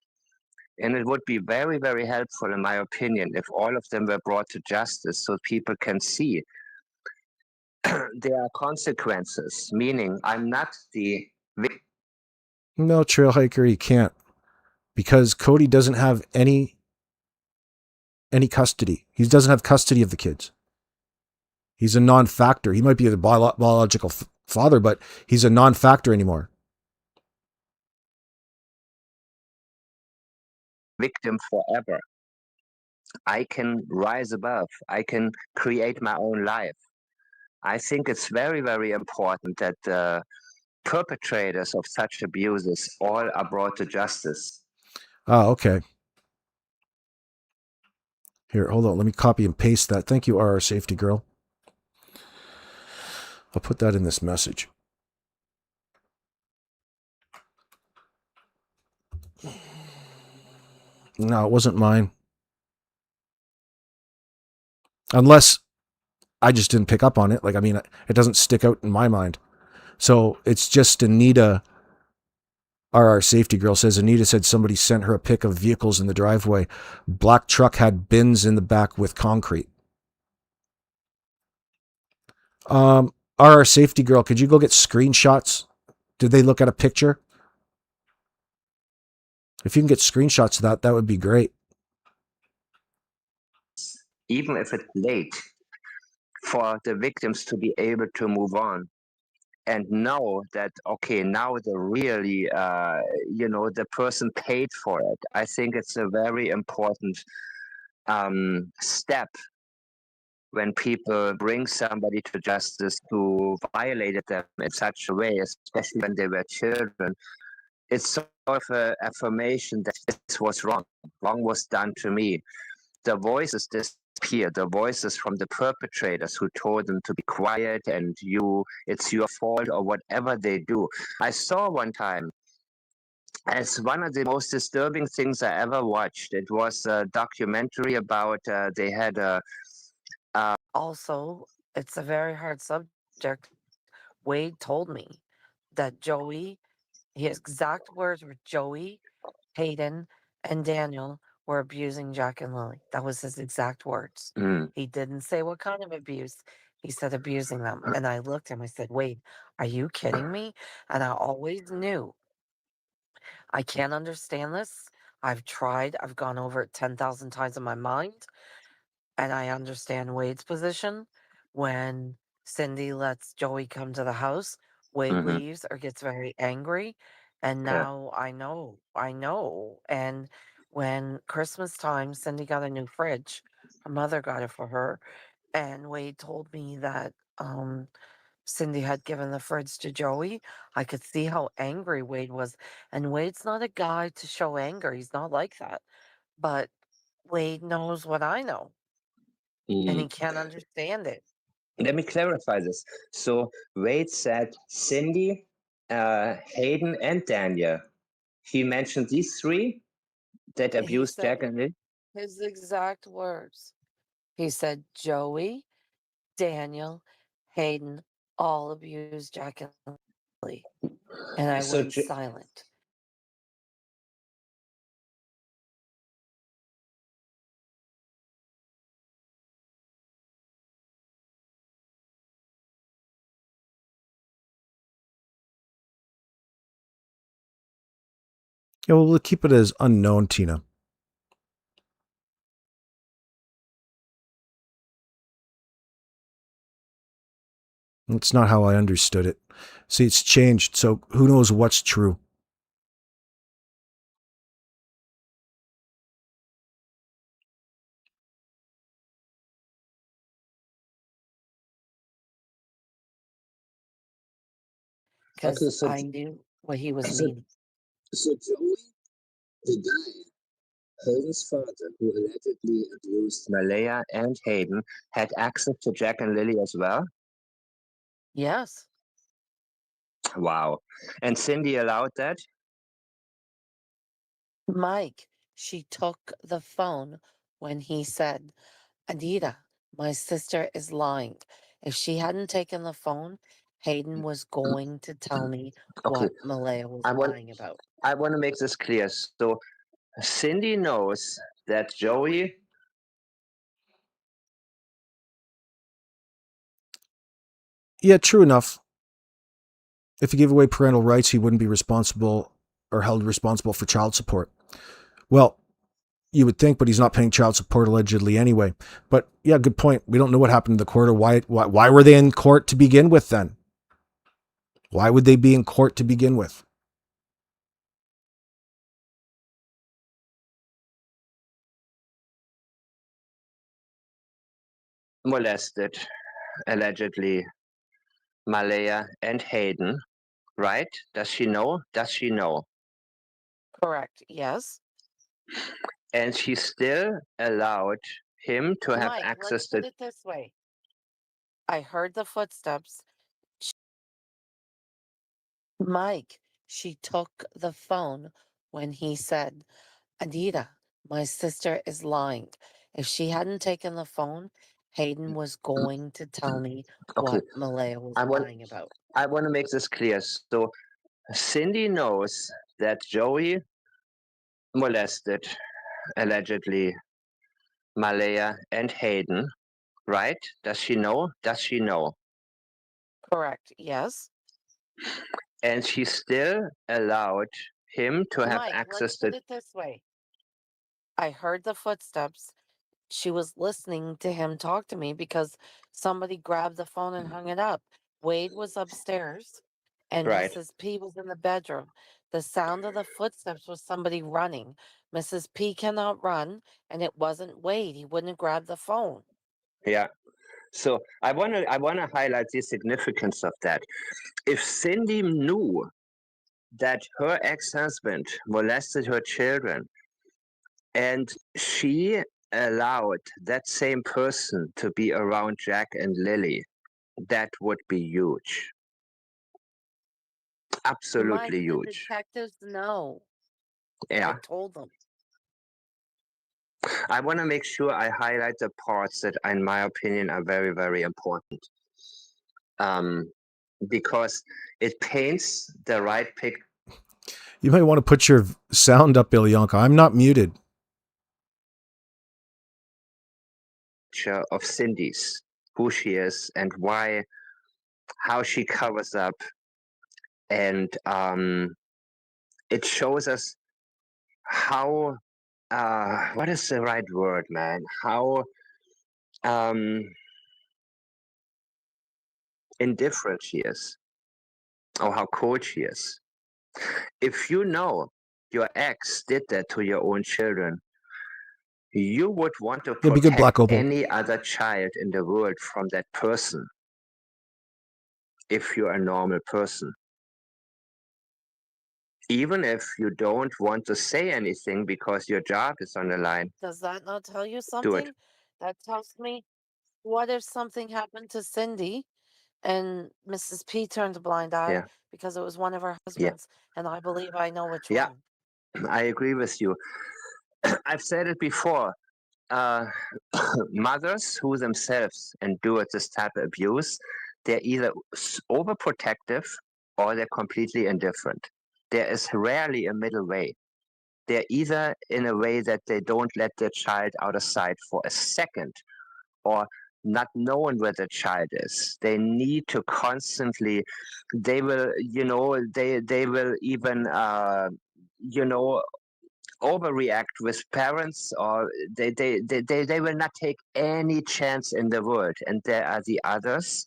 And it would be very, very helpful, in my opinion, if all of them were brought to justice so people can see there are consequences, meaning I'm not the victim. No, Trail Hiker, you can't. Because Cody doesn't have any custody. He doesn't have custody of the kids. He's a non-factor. He might be the biological father, but he's a non-factor anymore. Victim forever. I can rise above. I can create my own life. I think it's very, very important that perpetrators of such abuses all are brought to justice. Oh, okay. Here, hold on. Let me copy and paste that. Thank you, RR Safety Girl. I'll put that in this message. No, it wasn't mine. Unless I just didn't pick up on it. Like, I mean, it doesn't stick out in my mind. So it's just Anita. RR Safety Girl says Anita said somebody sent her a pic of vehicles in the driveway. Black truck had bins in the back with concrete. RR Safety Girl, could you go get screenshots? Did they look at a picture? If you can get screenshots of that, that would be great. Even if it's late, for the victims to be able to move on and know that, okay, now the really, the person paid for it. I think it's a very important step when people bring somebody to justice who violated them in such a way, especially when they were children. It's sort of an affirmation that this was wrong. Wrong was done to me. The voices disappear. The voices from the perpetrators who told them to be quiet and it's your fault or whatever they do. I saw one time, as one of the most disturbing things I ever watched. It was a documentary about they had a. Also, it's a very hard subject. Wade told me that Joey, his exact words were Joey, Hayden, and Daniel were abusing Jack and Lilly. That was his exact words. Mm. He didn't say what kind of abuse. He said abusing them. And I looked at him, I said, Wade, are you kidding me? And I always knew I can't understand this. I've tried, I've gone over it 10,000 times in my mind, and I understand Wade's position. When Cindy lets Joey come to the house, Wade Mm-hmm. leaves or gets very angry. And Yeah. now I know. And when Christmas time, Cindy got a new fridge. Her mother got it for her. And Wade told me that Cindy had given the fridge to Joey. I could see how angry Wade was. And Wade's not a guy to show anger. He's not like that. But Wade knows what I know, and he Mm. can't understand it. Let me clarify this. So Wade said Cindy, Hayden, and Daniel. He mentioned these three that He abused Jack said and Lily. his exact words. He said Joey, Daniel, Hayden all abused Jack and Lily. And I So went silent. Yeah, well, we'll keep it as unknown, Tina. It's not how I understood it. See, it's changed, so who knows what's true. Because okay, so I knew what he was so, meaning. so Joey, the guy, Hayden's father, who allegedly abused Malaya and Hayden, had access to Jack and Lily as well. Yes. Wow. And Cindy allowed that? Mike, she took the phone when he said, Anita, my sister is lying. If she hadn't taken the phone, Hayden was going to tell me Okay, what Malaya was I want lying about. I want to make this clear. So Cindy knows that Joey. Yeah, true enough. If he gave away parental rights, he wouldn't be responsible or held responsible for child support. Well, you would think, but he's not paying child support allegedly anyway. But yeah, good point. We don't know what happened in the court or why were they in court to begin with then? Why would they be in court to begin with? Molested, allegedly, Malaya and Hayden, right? Does she know? Does she know? Correct. Yes. And she still allowed him to have Mike, let's access put to. it this way. I heard the footsteps. Mike, she took the phone when he said, Anita, my sister is lying. If she hadn't taken the phone, Hayden was going to tell me Okay, what Malaya was I want lying about. I want to make this clear. So Cindy knows that Joey molested, allegedly, Malaya and Hayden, right? Does she know? Does she know? Correct. Yes. And she still allowed him to have Mike, let's access put to. it this way. I heard the footsteps. She was listening to him talk to me because somebody grabbed the phone and hung it up. Wade was upstairs and Right. Mrs. P was in the bedroom. The sound of the footsteps was somebody running. Mrs. P cannot run, and it wasn't Wade. He wouldn't grab the phone. Yeah. So I wanna highlight the significance of that. If Cindy knew that her ex-husband molested her children and she allowed that same person to be around Jack and Lily, that would be huge. Mike, Absolutely the huge. detectives know. I Yeah. told them. I want to make sure I highlight the parts that, in my opinion, are very, very important. Because it paints the right picture. You might want to put your sound up, Ilyanka. I'm not muted. picture of Cindy's, who she is and why, how she covers up. And it shows us how, what is the right word, man? How indifferent she is, or how cold she is. If you know your ex did that to your own children, you would want to Yeah, be good, protect Black Opal. any other child in the world from that person if you're a normal person. Even if you don't want to say anything because your job is on the line, Does that not tell you do it. something? That tells me, what if something happened to Cindy and Mrs. P turned a blind eye Yeah, because it was one of her yeah, husbands, and I believe I know which yeah. one. I agree with you. I've said it before. Uh, mothers who themselves endure this type of abuse, they're either overprotective or they're completely indifferent. There is rarely a middle way. They're either in a way that they don't let their child out of sight for a second, or not knowing where the child is. They need to constantly, they will, they will even, overreact with parents, or they will not take any chance in the world. And there are the others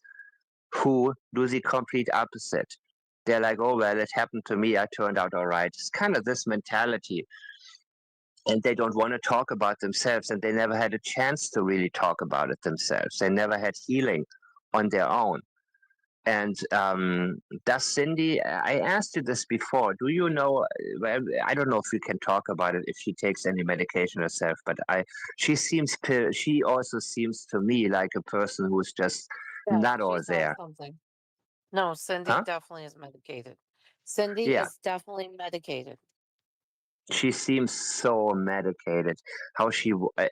who do the complete opposite. They're like, oh, well, it happened to me. I turned out all right. It's kind of this mentality. And they don't want to talk about themselves, and they never had a chance to really talk about it themselves. They never had healing on their own. And does Cindy, I asked you this before, do you know, well, I don't know if you can talk about it, if she takes any medication herself, but she also seems to me like a person who's just Yeah, not all she's on there. something. No, Cindy Huh? definitely is medicated. Cindy Yeah, is definitely medicated. she seems so medicated, how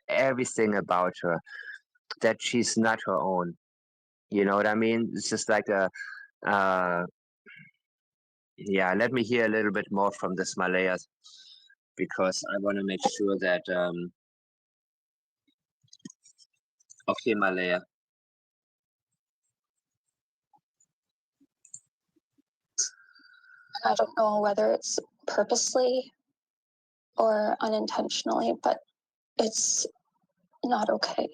everything about her, that she's not her own. You know what I mean? It's just like uh, yeah, let me hear a little bit more from this Malaya, because I want to make sure that, okay, Malaya. I don't know whether it's purposely or unintentionally, but it's not okay.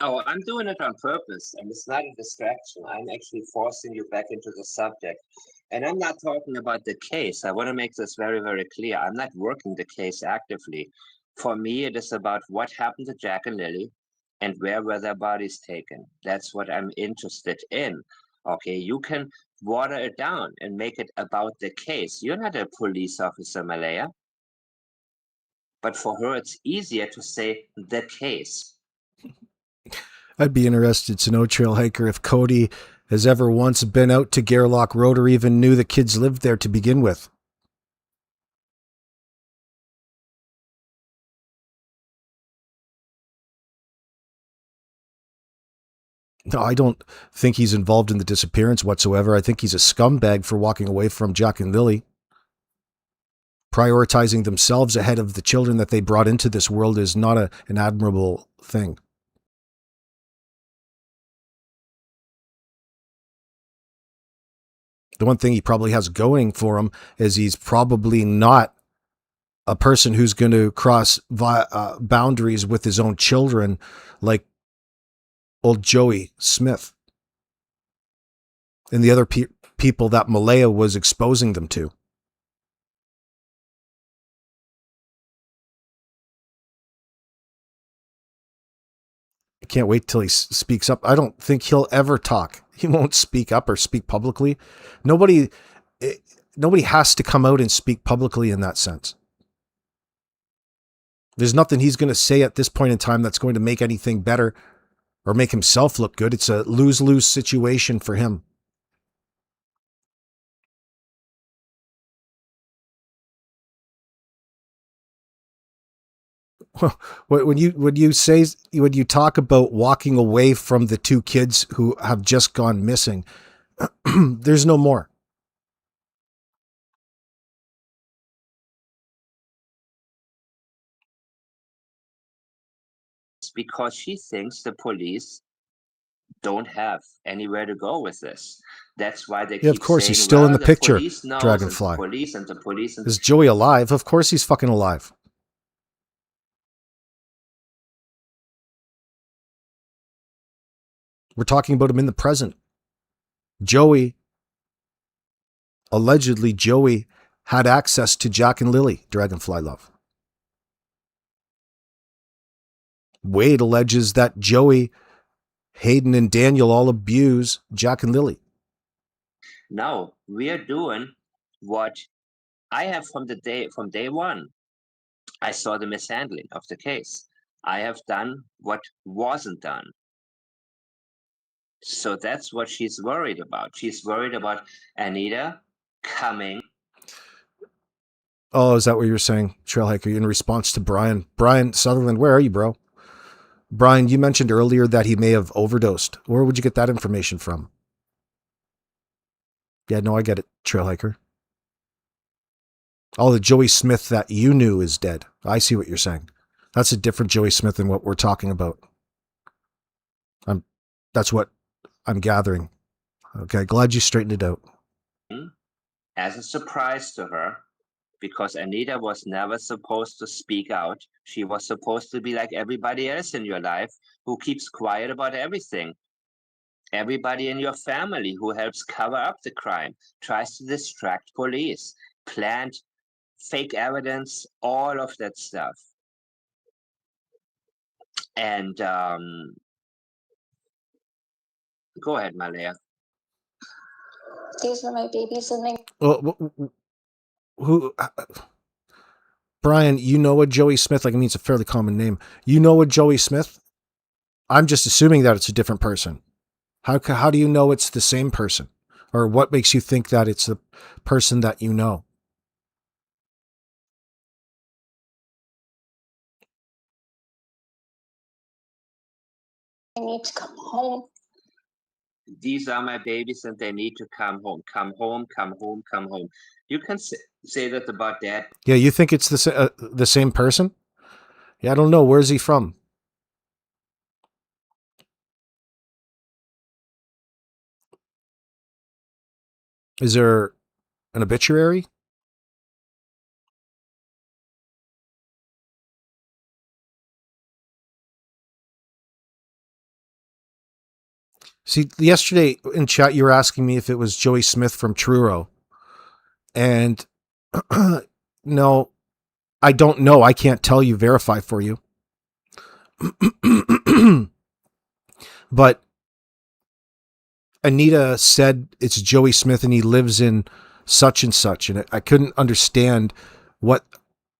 Oh, I'm doing it on purpose, and it's not a distraction. I'm actually forcing you back into the subject. And I'm not talking about the case. I want to make this very, very clear. I'm not working the case actively. For me, it is about what happened to Jack and Lilly and where were their bodies taken. That's what I'm interested in. Okay, you can water it down and make it about the case. You're not a police officer, Malaya. But for her, it's easier to say the case. I'd be interested to know, Trail Hiker, if Cody has ever once been out to Gairloch Road or even knew the kids lived there to begin with. No, I don't think he's involved in the disappearance whatsoever. I think he's a scumbag for walking away from Jack and Lilly. Prioritizing themselves ahead of the children that they brought into this world is not an admirable thing. The one thing he probably has going for him is he's probably not a person who's going to cross boundaries with his own children like old Joey Smith and the other people that Malaya was exposing them to. I can't wait till he speaks up. I don't think he'll ever talk. He won't speak up or speak publicly. Nobody has to come out and speak publicly in that sense. There's nothing he's going to say at this point in time that's going to make anything better or make himself look good. It's a lose-lose situation for him. When you talk about walking away from the two kids who have just gone missing, there's no more. because she thinks the police don't have anywhere to go with this. That's why they Yeah, of keep course, saying, he's still in well, the picture, police knows, Dragonfly. and the police and the police. And Is Joey alive? Of course he's fucking alive. We're talking about him in the present. Allegedly Joey had access to Jack and Lilly, Dragonfly Love. Wade alleges that Joey, Hayden, and Daniel all abuse Jack and Lilly. no, we are doing what I have from day one. I saw the mishandling of the case. I have done what wasn't done. So that's what she's worried about. She's worried about Anita coming. Oh, is that what you're saying, Trailhiker? In response to Brian. Brian Sutherland, where are you, bro? Brian, you mentioned earlier that he may have overdosed. Where would you get that information from? Yeah, no, I get it, Trailhiker. Oh, the Joey Smith that you knew is dead. I see what you're saying. That's a different Joey Smith than what we're talking about. That's what I'm gathering. Okay, glad you straightened it out. As a surprise to her, because Anita was never supposed to speak out. She was supposed to be like everybody else in your life who keeps quiet about everything. Everybody in your family who helps cover up the crime, tries to distract police, plant fake evidence, all of that stuff. And go ahead, Malaya. These are my babies, and they. Well, who? Brian, you know a Joey Smith? Like, I mean, it's a fairly common name. You know a Joey Smith? I'm just assuming that it's a different person. How do you know it's the same person? Or what makes you think that it's the person that you know? I need to come home. These are my babies and they need to come home. Come home, come home, come home. You can say that about Dad. Yeah, you think it's the same person? Yeah, I don't know. Where's he from? Is there an obituary? See, yesterday in chat, you were asking me if it was Joey Smith from Truro. And no, I don't know. I can't tell you, verify for you. But Anita said it's Joey Smith and he lives in such and such. And I couldn't understand what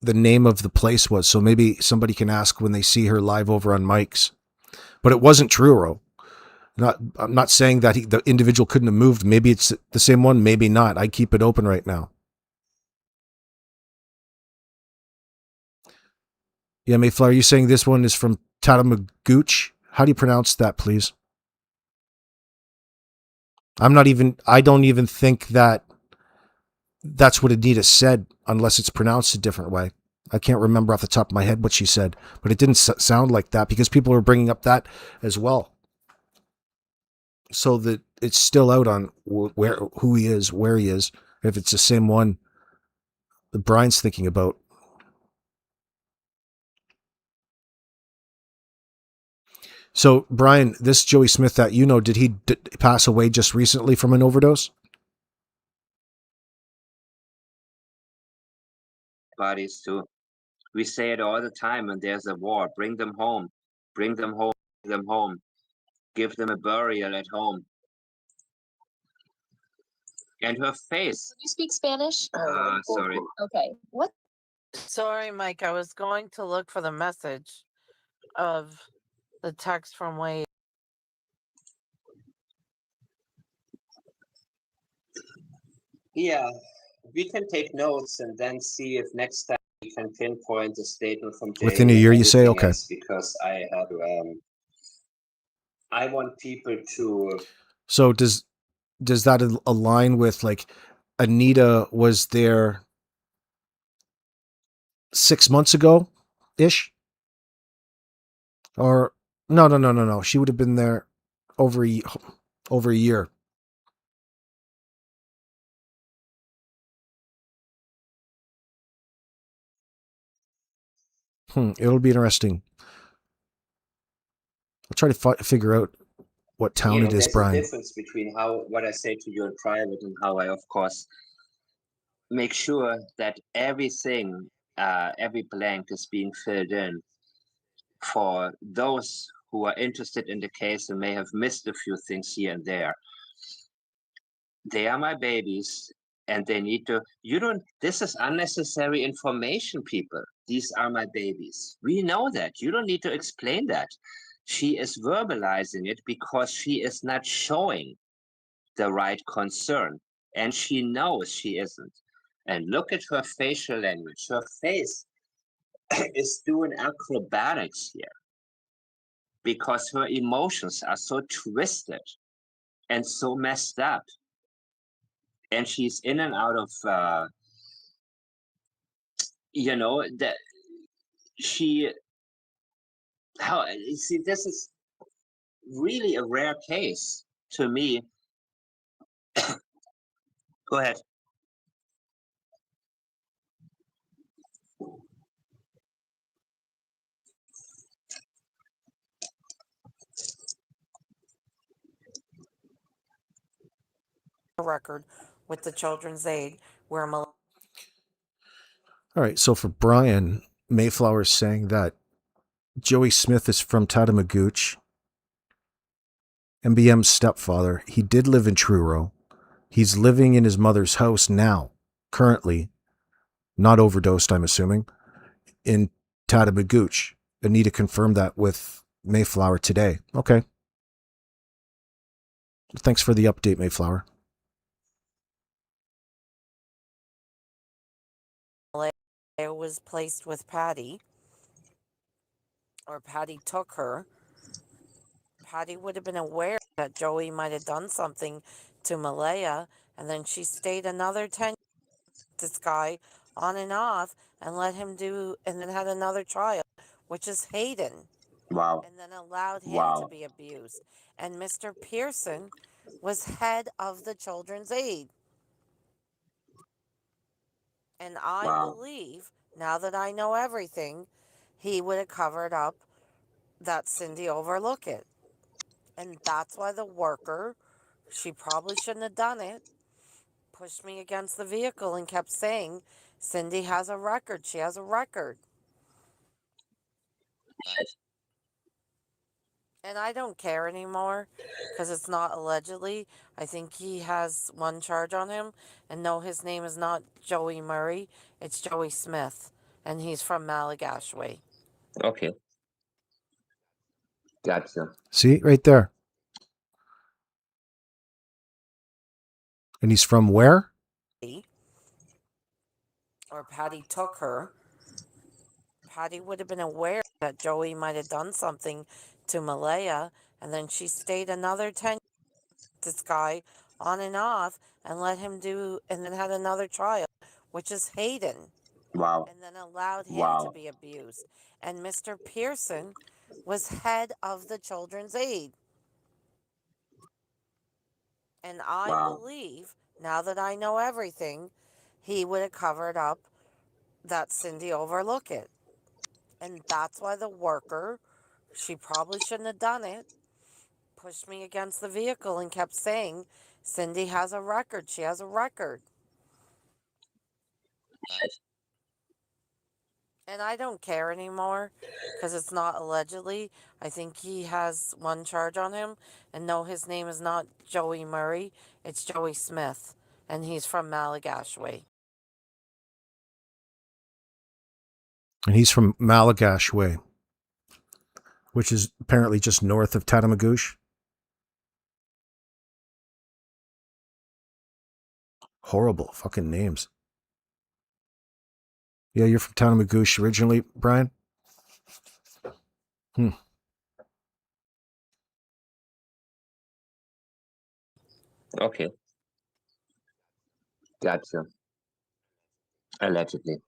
the name of the place was. So maybe somebody can ask when they see her live over on Mike's. But it wasn't Truro. I'm not saying that the individual couldn't have moved. Maybe it's the same one, maybe not. I keep it open right now. Yeah, Mayflower, are you saying this one is from Tatamagouche? How do you pronounce that, please? I don't even think that that's what Anita said, unless it's pronounced a different way. I can't remember off the top of my head what she said, but it didn't sound like that because people were bringing up that as well. So that it's still out on who he is, where he is, if it's the same one that Brian's thinking about. So, Brian, this Joey Smith that you know, did he pass away just recently from an overdose? Bodies too. We say it all the time when there's a war. Bring them home. Bring them home. Bring them home. Give them a burial at home. And her face. You speak Spanish? Sorry. Okay. What? Sorry, Mike. I was going to look for the message of the text from Wade. Yeah, we can take notes and then see if next time we can pinpoint a statement from Jay. Within a year, you say, okay. Because I have, I want people to. So does that align with, like, Anita was there 6 months ago ish? Or no. She would have been there over a year. It'll be interesting. I'll try to figure out what town it is, there's Brian. a difference between what I say to you in private and how I, of course, make sure that everything, every blank is being filled in for those who are interested in the case and may have missed a few things here and there. They are my babies, and they need to, this is unnecessary information, people. These are my babies. We know that. You don't need to explain that. She is verbalizing it because she is not showing the right concern, and she knows she isn't. And look at her facial language. Her face is doing acrobatics here because her emotions are so twisted and so messed up. And she's in and out of, that see, this is really a rare case to me. Go ahead. Record with the Children's Aid where All right, so for Brian, Mayflower is saying that Joey Smith is from Tatamagouche, MBM's stepfather. He did live in Truro. He's living in his mother's house now, currently, not overdosed, I'm assuming, in Tatamagouche. Anita confirmed that with Mayflower today. Okay. Thanks for the update, Mayflower. Malaya was placed with Patty, or Patty took her. Patty would have been aware that Joey might have done something to Malaya, and then she stayed another 10 years with this guy on and off and let him and then had another child, which is Hayden. Wow. And then allowed him to be abused. And Mr. Pearson was head of the Children's Aid. And I believe, now that I know everything, he would have covered up that Cindy overlooked it. And that's why the worker, she probably shouldn't have done it, pushed me against the vehicle and kept saying, Cindy has a record. She has a record. And I don't care anymore because it's not allegedly. I think he has one charge on him. And no, his name is not Joey Murray. It's Joey Smith. And he's from Malagash way. Okay. Gotcha. See, right there. And he's from where? Or Patty took her. Patty would have been aware that Joey might have done something to Malaya, and then she stayed another 10 years with this guy on and off and let him and then had another child, which is Hayden. Wow. And then allowed him to be abused. And Mr. Pearson was head of the Children's Aid. And I believe, now that I know everything, he would have covered up that Cindy overlooked it. And that's why the worker, she probably shouldn't have done it, pushed me against the vehicle and kept saying, Cindy has a record. She has a record. And I don't care anymore because it's not allegedly. I think he has one charge on him. And no, his name is not Joey Murray. It's Joey Smith. And he's from Malagash way. And he's from Malagash way, which is apparently just north of Tatamagouche. Horrible fucking names. Yeah, you're from Tatamagouche originally, Brian? Okay. Gotcha. Allegedly.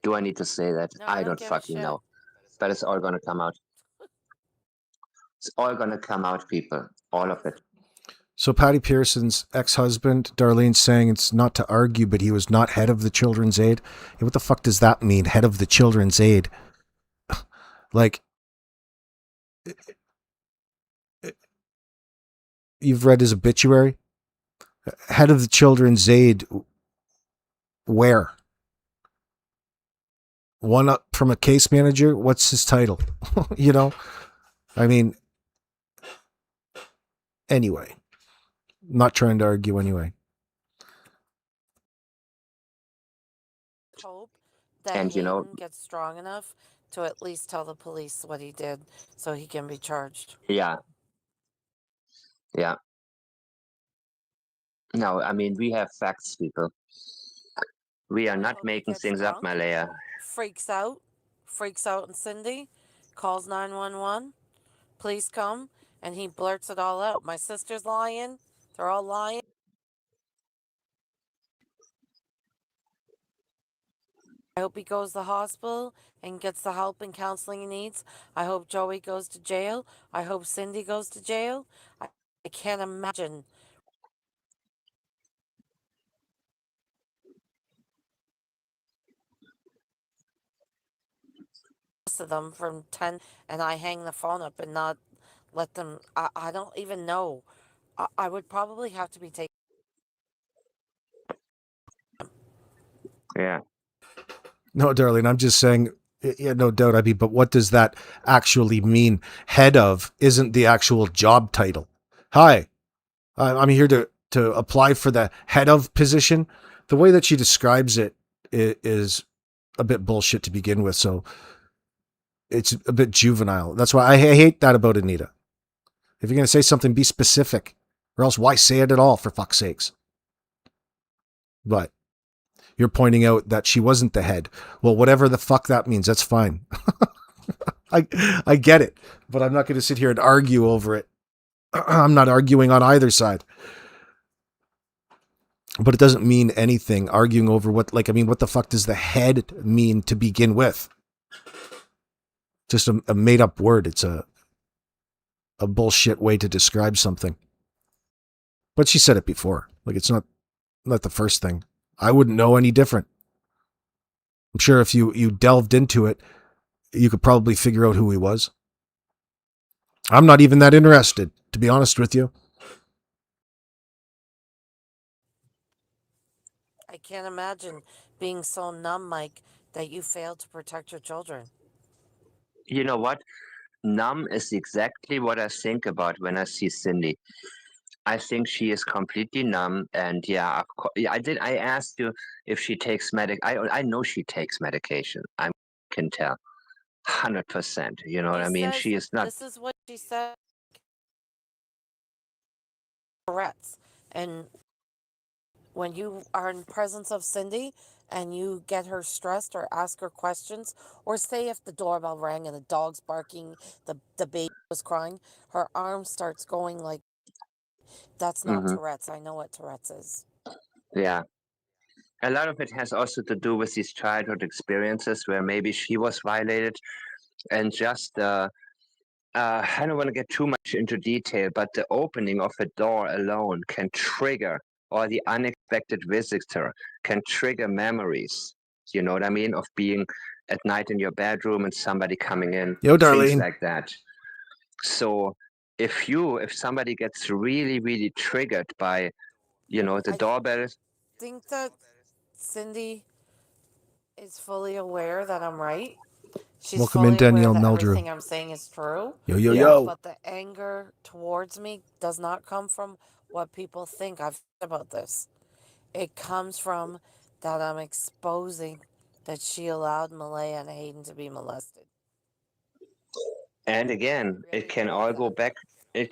Do I need to say that? No, I I don't give a fucking shit. know. But it's all gonna come out. It's all going to come out, people. All of it. So Patty Pearson's ex-husband, Darlene's saying it's not to argue, but he was not head of the Children's Aid. What the fuck does that mean, head of the Children's Aid? Like, you've read his obituary? Head of the Children's Aid, where? One up from a case manager? What's his title? You know? I mean, anyway. Not trying to argue anyway. Hope that And, you know, Hayden gets strong enough to at least tell the police what he did so he can be charged. yeah. Yeah. No, I mean, we have facts, people. We are I not hope he making gets things up, drunk, Malaya. freaks out and Cindy calls 911. Please come. And he blurts it all out. My sister's lying. They're all lying. I hope he goes to the hospital and gets the help and counseling he needs. I hope Joey goes to jail. I hope Cindy goes to jail. I can't imagine of them from 10 and I hang the phone up and not let them. I don't even know. I would probably have to be taken. Yeah. No, Darlene, I'm just saying, yeah, no doubt, Abby, but what does that actually mean? Head of isn't the actual job title. Hi, I'm here to apply for the head of position. The way that she describes it is a bit bullshit to begin with, so it's a bit juvenile. That's why I hate that about Anita. If you're going to say something, be specific, or else why say it at all, for fuck's sakes? But you're pointing out that she wasn't the head. Well, whatever the fuck that means, that's fine. I get it, but I'm not going to sit here and argue over it. I'm not arguing on either side. But it doesn't mean anything arguing over what the fuck does the head mean to begin with? Just a made up word. It's a bullshit way to describe something. But she said it before. Like, it's not the first thing. I wouldn't know any different. I'm sure if you delved into it, you could probably figure out who he was. I'm not even that interested, to be honest with you. I can't imagine being so numb, Mike, that you failed to protect your children. You know what? Numb is exactly what I think about when I see Cindy. I think she is completely numb, and yeah, of course, yeah, I asked you if she takes I know she takes medication. I can tell, 100%. You know what I mean? She is not. This is what she said. Tourette's, and when you are in presence of Cindy and you get her stressed or ask her questions, or say if the doorbell rang and the dog's barking, the baby was crying, her arm starts going like. That's not Tourette's. I know what Tourette's is. Yeah. A lot of it has also to do with these childhood experiences where maybe she was violated, and just I don't want to get too much into detail, but the opening of a door alone can trigger, or the unexpected visitor can trigger memories. You know what I mean? Of being at night in your bedroom and somebody coming in. Yo, Darlene. Things like that. So if somebody gets really, really triggered by, the doorbell. I think that Cindy is fully aware that I'm right. She's Welcome fully in, Danielle aware that Meldrew. everything I'm saying is true. Yo. But the anger towards me does not come from what people think I've said about this. It comes from that I'm exposing that she allowed Malaya and Hayden to be molested. And again, it can all go back. It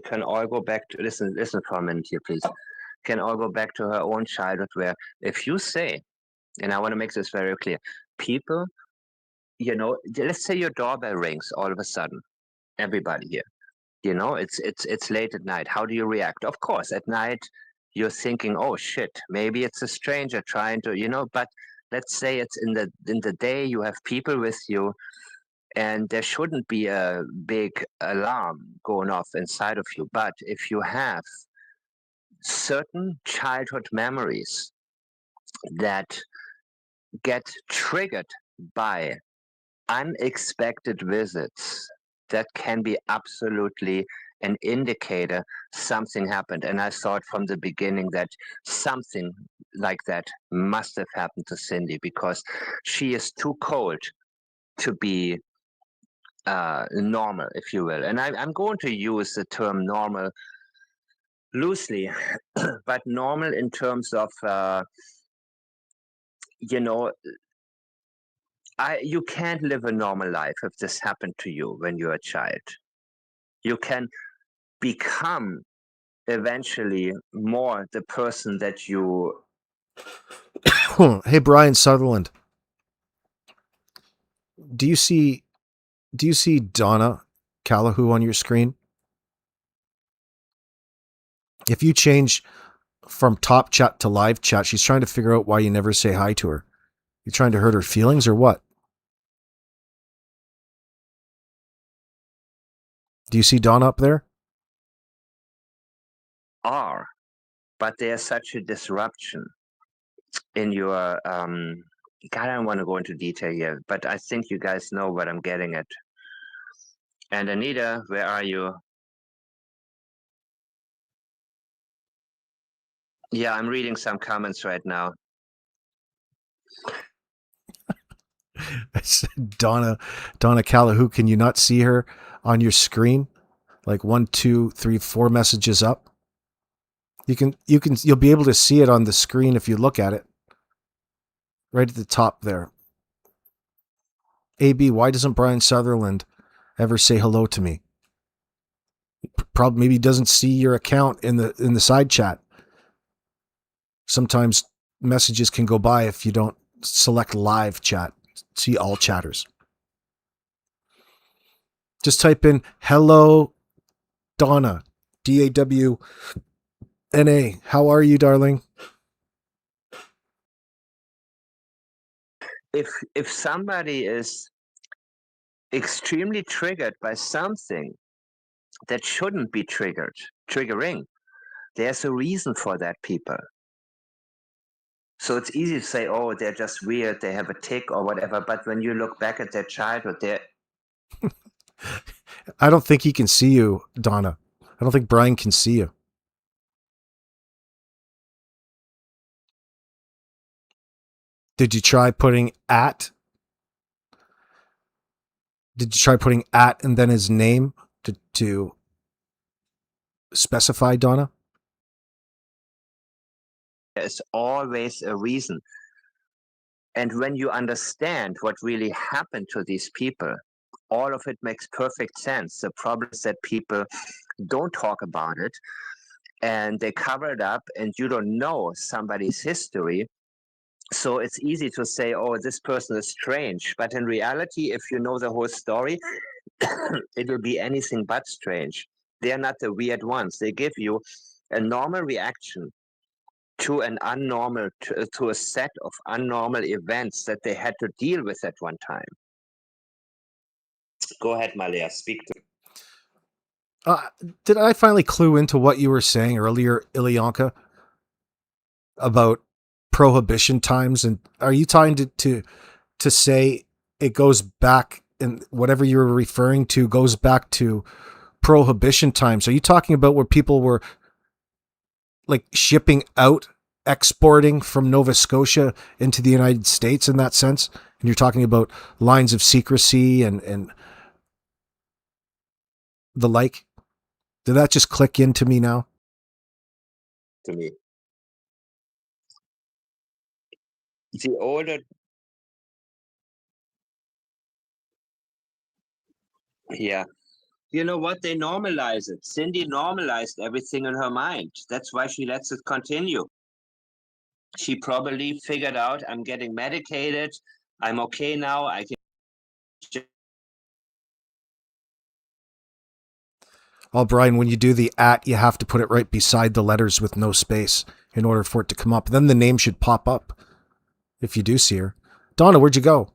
can all go back to listen for a minute here, please. Can all go back to her own childhood, where if you say, and I want to make this very clear, people, let's say your doorbell rings all of a sudden, everybody here, it's late at night. How do you react? Of course, at night you're thinking, oh shit, maybe it's a stranger trying to, but let's say it's in the day, you have people with you, And there shouldn't be a big alarm going off inside of you. But if you have certain childhood memories that get triggered by unexpected visits, that can be absolutely an indicator something happened. And I thought from the beginning that something like that must have happened to Cindy, because she is too cold to be normal, if you will. And I'm going to use the term normal loosely, but normal in terms of, you can't live a normal life if this happened to you when you're a child. You can become eventually more the person that you. Hey, Brian Sutherland, do you see Donna Calahoo on your screen? If you change from top chat to live chat, she's trying to figure out why you never say hi to her. You trying to hurt her feelings or what? Do you see Donna up there? Are, but there's such a disruption in your God, I don't want to go into detail here, but I think you guys know what I'm getting at. And Anita, where are you? Yeah, I'm reading some comments right now. I said, Donna Calahoo, can you not see her on your screen? Like 1, 2, 3, 4 messages up. You'll be able to see it on the screen if you look at it. Right at the top there. AB, why doesn't Brian Sutherland ever say hello to me? Probably maybe he doesn't see your account in the side chat. Sometimes messages can go by if you don't select live chat. See all chatters. Just type in hello Donna, DAWNA. How are you, darling? If somebody is extremely triggered by something that shouldn't be triggering, there's a reason for that, people. So it's easy to say, oh, they're just weird, they have a tick or whatever. But when you look back at their childhood, they're... I don't think he can see you, Donna. I don't think Brian can see you. Did you try putting at? Did you try putting at and then his name to specify, Donna? There's always a reason. And when you understand what really happened to these people, all of it makes perfect sense. The problem is that people don't talk about it and they cover it up, and you don't know somebody's history. So it's easy to say, oh, this person is strange. But in reality, if you know the whole story, it will be anything but strange. They are not the weird ones. They give you a normal reaction to an unnormal, to a set of unnormal events that they had to deal with at one time. Go ahead, Malaya, speak to. Did I finally clue into what you were saying earlier, Ilyanka, about prohibition times? And are you trying to say it goes back, and whatever you were referring to goes back to prohibition times? Are you talking about where people were like shipping out, exporting from Nova Scotia into the United States in that sense? And you're talking about lines of secrecy and the like? Did that just click into me now? To me. The older... Yeah. You know what? They normalize it. Cindy normalized everything in her mind. That's why she lets it continue. She probably figured out, I'm getting medicated. I'm okay now. I can... Oh, Brian, when you do the at, you have to put it right beside the letters with no space in order for it to come up. Then the name should pop up if you do see her. Donna, where'd you go?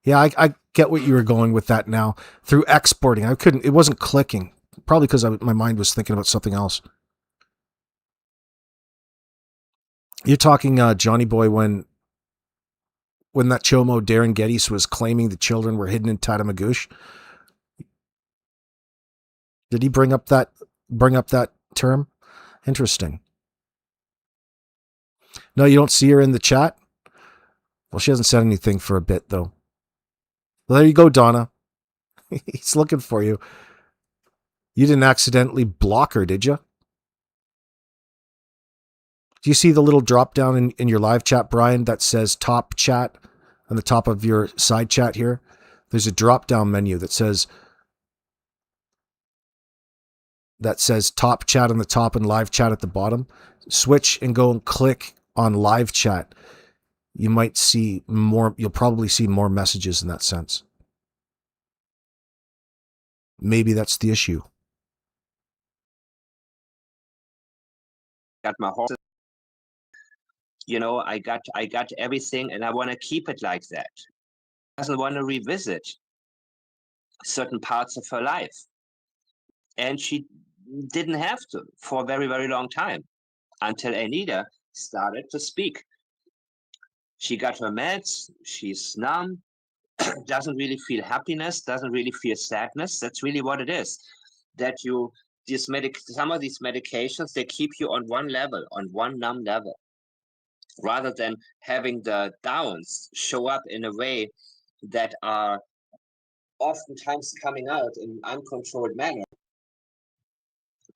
Yeah, get what you were going with that now through exporting. It wasn't clicking. Probably because my mind was thinking about something else. You're talking, Johnny Boy, when that chomo Darren Geddes was claiming the children were hidden in Tatamagouche. Did he bring up that term? Interesting. No, you don't see her in the chat? Well, she hasn't said anything for a bit, though. Well, there you go, Donna. He's looking for you. You didn't accidentally block her, did you? Do you see the little drop down in your live chat, Brian, that says top chat on the top of your side chat here? There's a drop down menu that says top chat on the top and live chat at the bottom. Switch and go and click on live chat. You might see more. You'll probably see more messages in that sense. Maybe that's the issue. Got my horses. I got everything, and I want to keep it like that. Doesn't want to revisit certain parts of her life, and she didn't have to for a very, very long time until Anita started to speak. She got her meds. She's numb. Doesn't really feel happiness. Doesn't really feel sadness. That's really what it is. That some of these medications, they keep you on one level, on one numb level, rather than having the downs show up in a way that are oftentimes coming out in an uncontrolled manner.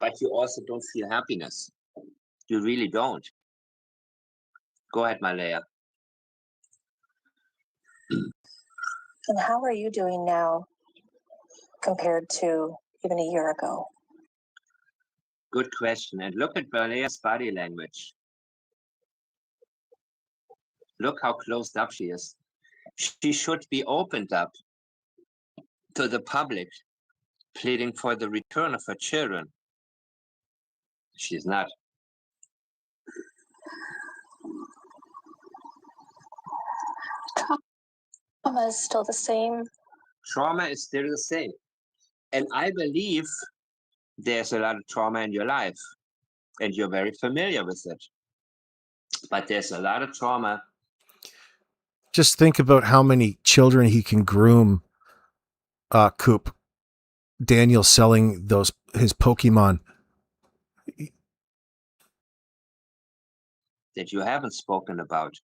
But you also don't feel happiness. You really don't. Go ahead, Malaya. And how are you doing now compared to even a year ago? Good question. And look at Malaya's body language. Look how closed up she is. She should be opened up to the public, pleading for the return of her children. She's not. Trauma is still the same. Trauma is still the same. And I believe there's a lot of trauma in your life, and you're very familiar with it. But there's a lot of trauma. Just think about how many children he can groom, Coop. Daniel selling his Pokemon. That you haven't spoken about.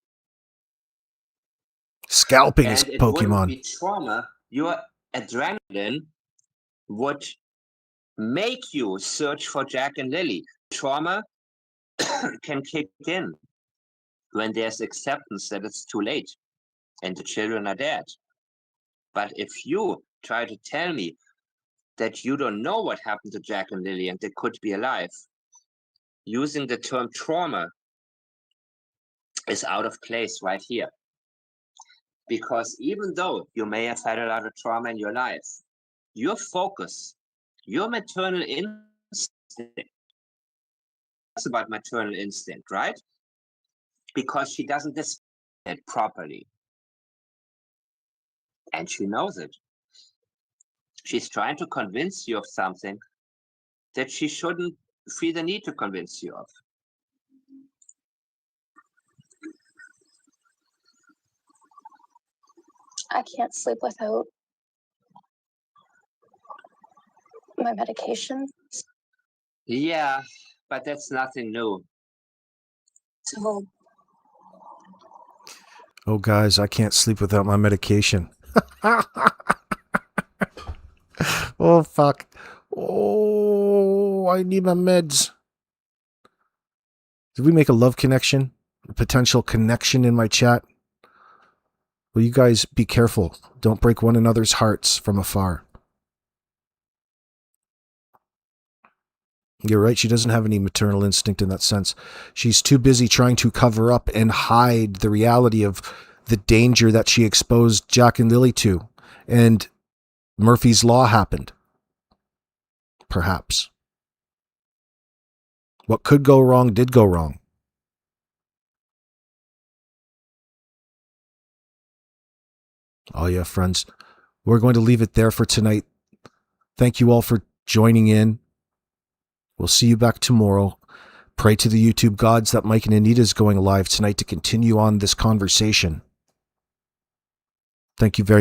Scalping his And it wouldn't Pokemon. be trauma. Your adrenaline would make you search for Jack and Lilly. Trauma can kick in when there's acceptance that it's too late and the children are dead. But if you try to tell me that you don't know what happened to Jack and Lilly and they could be alive, using the term trauma is out of place right here. Because even though you may have had a lot of trauma in your life, your focus, your maternal instinct, it's about maternal instinct, right? Because she doesn't display it properly. And she knows it. She's trying to convince you of something that she shouldn't feel the need to convince you of. I can't sleep without my medication. Yeah, but that's nothing new. So Oh, guys, I can't sleep without my medication. Oh, fuck. Oh, I need my meds. Did we make a love connection? A potential connection in my chat? Will you guys be careful? Don't break one another's hearts from afar. You're right, she doesn't have any maternal instinct in that sense. She's too busy trying to cover up and hide the reality of the danger that she exposed Jack and Lilly to. And Murphy's Law happened. Perhaps. What could go wrong did go wrong. Oh yeah, friends. We're going to leave it there for tonight. Thank you all for joining in. We'll see you back tomorrow. Pray to the YouTube gods that Mike and Anita is going live tonight to continue on this conversation. Thank you very